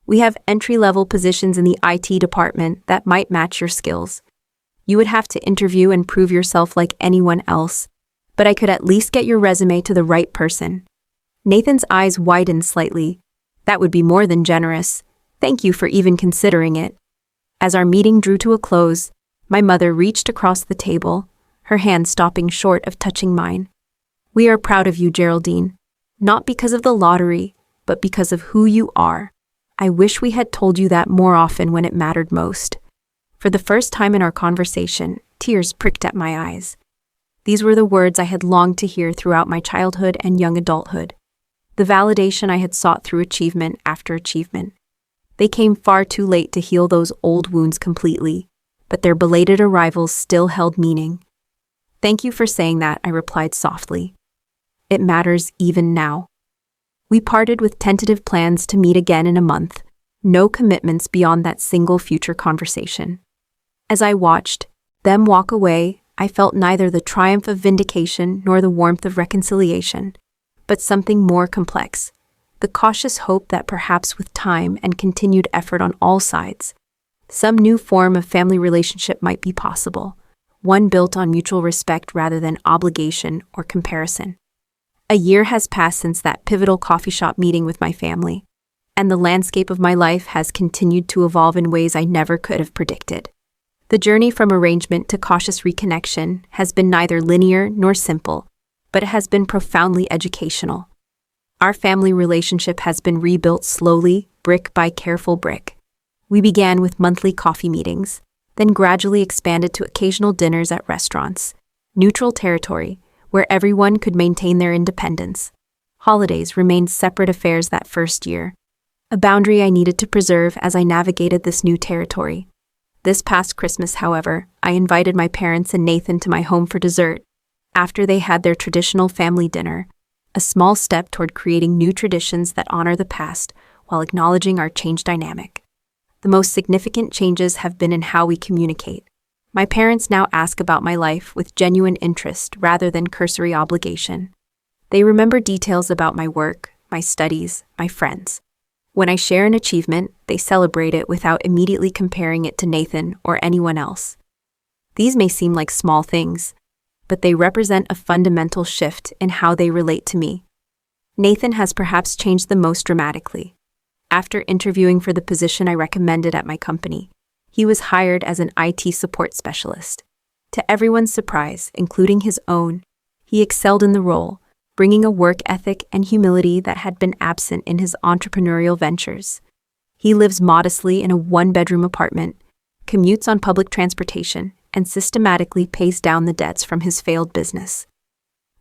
We have entry-level positions in the IT department that might match your skills. You would have to interview and prove yourself like anyone else, but I could at least get your resume to the right person." Nathan's eyes widened slightly. "That would be more than generous. Thank you for even considering it." As our meeting drew to a close, my mother reached across the table, her hand stopping short of touching mine. "We are proud of you, Geraldine, not because of the lottery, but because of who you are. I wish we had told you that more often when it mattered most." For the first time in our conversation, tears pricked at my eyes. These were the words I had longed to hear throughout my childhood and young adulthood. The validation I had sought through achievement after achievement. They came far too late to heal those old wounds completely, but their belated arrivals still held meaning. "Thank you for saying that," I replied softly. "It matters even now." We parted with tentative plans to meet again in a month, no commitments beyond that single future conversation. As I watched them walk away, I felt neither the triumph of vindication nor the warmth of reconciliation, but something more complex, the cautious hope that perhaps with time and continued effort on all sides, some new form of family relationship might be possible, one built on mutual respect rather than obligation or comparison. A year has passed since that pivotal coffee shop meeting with my family, and the landscape of my life has continued to evolve in ways I never could have predicted. The journey from arrangement to cautious reconnection has been neither linear nor simple, but it has been profoundly educational. Our family relationship has been rebuilt slowly, brick by careful brick. We began with monthly coffee meetings, then gradually expanded to occasional dinners at restaurants, neutral territory, where everyone could maintain their independence. Holidays remained separate affairs that first year, a boundary I needed to preserve as I navigated this new territory. This past Christmas, however, I invited my parents and Nathan to my home for dessert, after they had their traditional family dinner, a small step toward creating new traditions that honor the past while acknowledging our changed dynamic. The most significant changes have been in how we communicate. My parents now ask about my life with genuine interest rather than cursory obligation. They remember details about my work, my studies, my friends. When I share an achievement, they celebrate it without immediately comparing it to Nathan or anyone else. These may seem like small things, but they represent a fundamental shift in how they relate to me. Nathan has perhaps changed the most dramatically. After interviewing for the position I recommended at my company, he was hired as an IT support specialist. To everyone's surprise, including his own, he excelled in the role, bringing a work ethic and humility that had been absent in his entrepreneurial ventures. He lives modestly in a one-bedroom apartment, commutes on public transportation, and systematically pays down the debts from his failed business.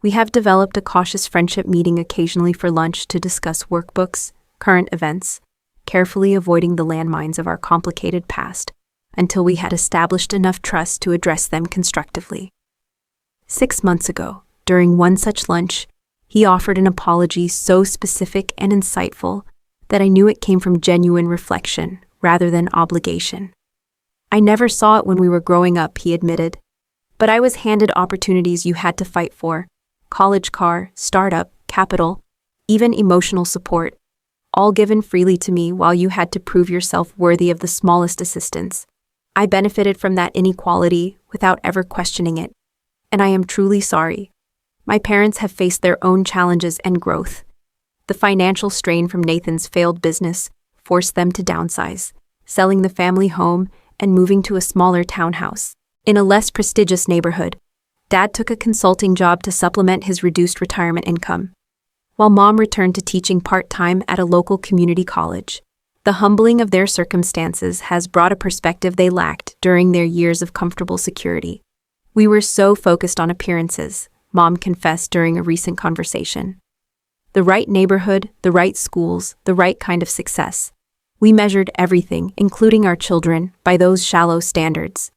We have developed a cautious friendship meeting occasionally for lunch to discuss workbooks, current events, carefully avoiding the landmines of our complicated past, until we had established enough trust to address them constructively. 6 months ago, during one such lunch, he offered an apology so specific and insightful that I knew it came from genuine reflection rather than obligation. I never saw it when we were growing up, he admitted, but I was handed opportunities you had to fight for: college car, startup, capital, even emotional support, all given freely to me while you had to prove yourself worthy of the smallest assistance. I benefited from that inequality without ever questioning it, and I am truly sorry. My parents have faced their own challenges and growth. The financial strain from Nathan's failed business forced them to downsize, selling the family home and moving to a smaller townhouse in a less prestigious neighborhood. Dad took a consulting job to supplement his reduced retirement income, while Mom returned to teaching part-time at a local community college. The humbling of their circumstances has brought a perspective they lacked during their years of comfortable security. We were so focused on appearances, Mom confessed during a recent conversation. The right neighborhood, the right schools, the right kind of success. We measured everything, including our children, by those shallow standards.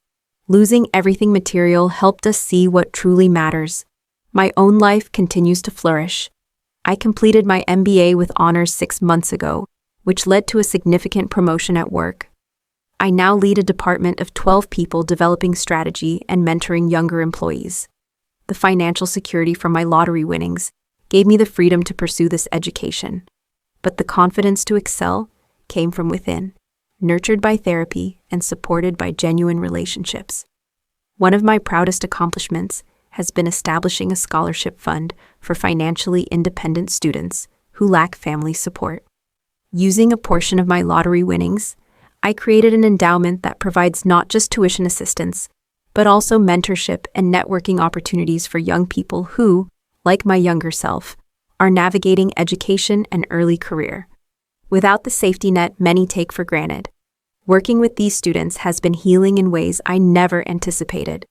Losing everything material helped us see what truly matters. My own life continues to flourish. I completed my MBA with honors 6 months ago, which led to a significant promotion at work. I now lead a department of 12 people developing strategy and mentoring younger employees. The financial security from my lottery winnings gave me the freedom to pursue this education, but the confidence to excel came from within, nurtured by therapy and supported by genuine relationships. One of my proudest accomplishments has been establishing a scholarship fund for financially independent students who lack family support. Using a portion of my lottery winnings, I created an endowment that provides not just tuition assistance, but also mentorship and networking opportunities for young people who, like my younger self, are navigating education and early career. Without the safety net many take for granted, working with these students has been healing in ways I never anticipated,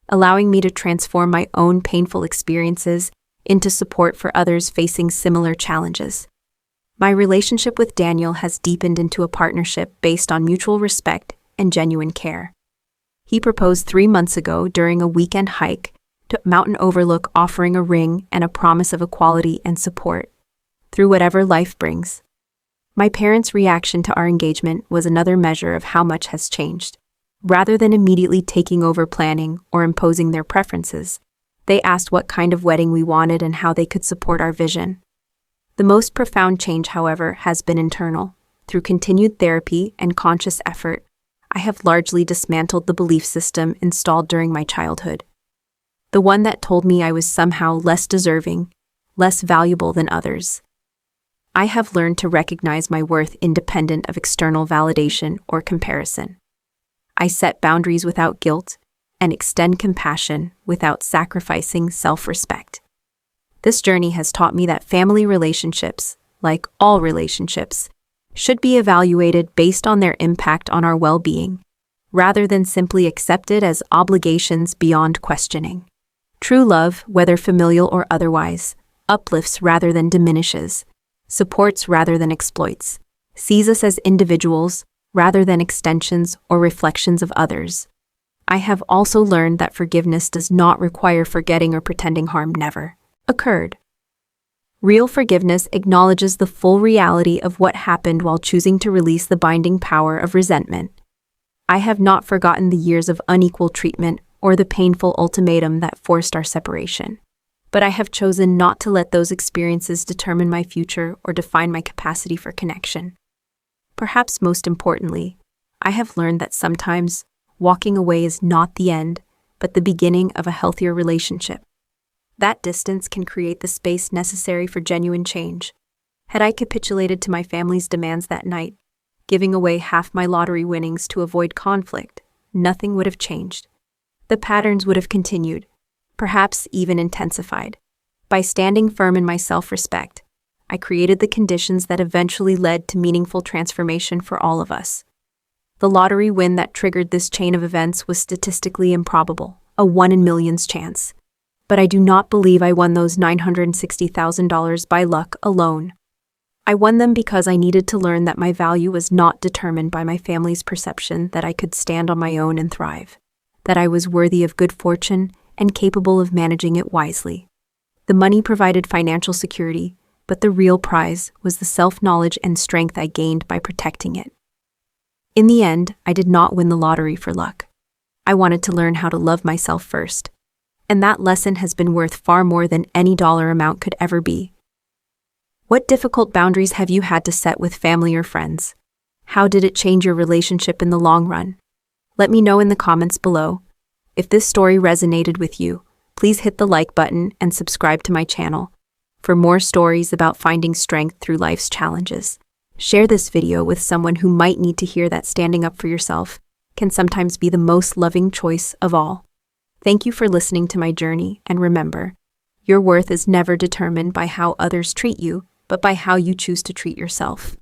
allowing me to transform my own painful experiences into support for others facing similar challenges. My relationship with Daniel has deepened into a partnership based on mutual respect and genuine care. He proposed 3 months ago during a weekend hike to Mountain Overlook, offering a ring and a promise of equality and support. through whatever life brings. My parents' reaction to our engagement was another measure of how much has changed. Rather than immediately taking over planning or imposing their preferences, they asked what kind of wedding we wanted and how they could support our vision. The most profound change, however, has been internal. Through continued therapy and conscious effort, I have largely dismantled the belief system installed during my childhood. The one that told me I was somehow less deserving, less valuable than others. I have learned to recognize my worth independent of external validation or comparison. I set boundaries without guilt and extend compassion without sacrificing self-respect. This journey has taught me that family relationships, like all relationships, should be evaluated based on their impact on our well-being, rather than simply accepted as obligations beyond questioning. True love, whether familial or otherwise, uplifts rather than diminishes, supports rather than exploits, sees us as individuals rather than extensions or reflections of others. I have also learned that forgiveness does not require forgetting or pretending harm never occurred. Real forgiveness acknowledges the full reality of what happened while choosing to release the binding power of resentment. I have not forgotten the years of unequal treatment or the painful ultimatum that forced our separation. But I have chosen not to let those experiences determine my future or define my capacity for connection. Perhaps most importantly, I have learned that sometimes walking away is not the end, but the beginning of a healthier relationship. That distance can create the space necessary for genuine change. Had I capitulated to my family's demands that night, giving away half my lottery winnings to avoid conflict, nothing would have changed. The patterns would have continued, perhaps even intensified. By standing firm in my self-respect, I created the conditions that eventually led to meaningful transformation for all of us. The lottery win that triggered this chain of events was statistically improbable, a 1 in millions chance. But I do not believe I won those $960,000 by luck alone. I won them because I needed to learn that my value was not determined by my family's perception that I could stand on my own and thrive, that I was worthy of good fortune and capable of managing it wisely. The money provided financial security, but the real prize was the self-knowledge and strength I gained by protecting it. In the end, I did not win the lottery for luck. I wanted to learn how to love myself first. And that lesson has been worth far more than any dollar amount could ever be. What difficult boundaries have you had to set with family or friends? How did it change your relationship in the long run? Let me know in the comments below. If this story resonated with you, please hit the like button and subscribe to my channel for more stories about finding strength through life's challenges. Share this video with someone who might need to hear that standing up for yourself can sometimes be the most loving choice of all. Thank you for listening to my journey, and remember, your worth is never determined by how others treat you, but by how you choose to treat yourself.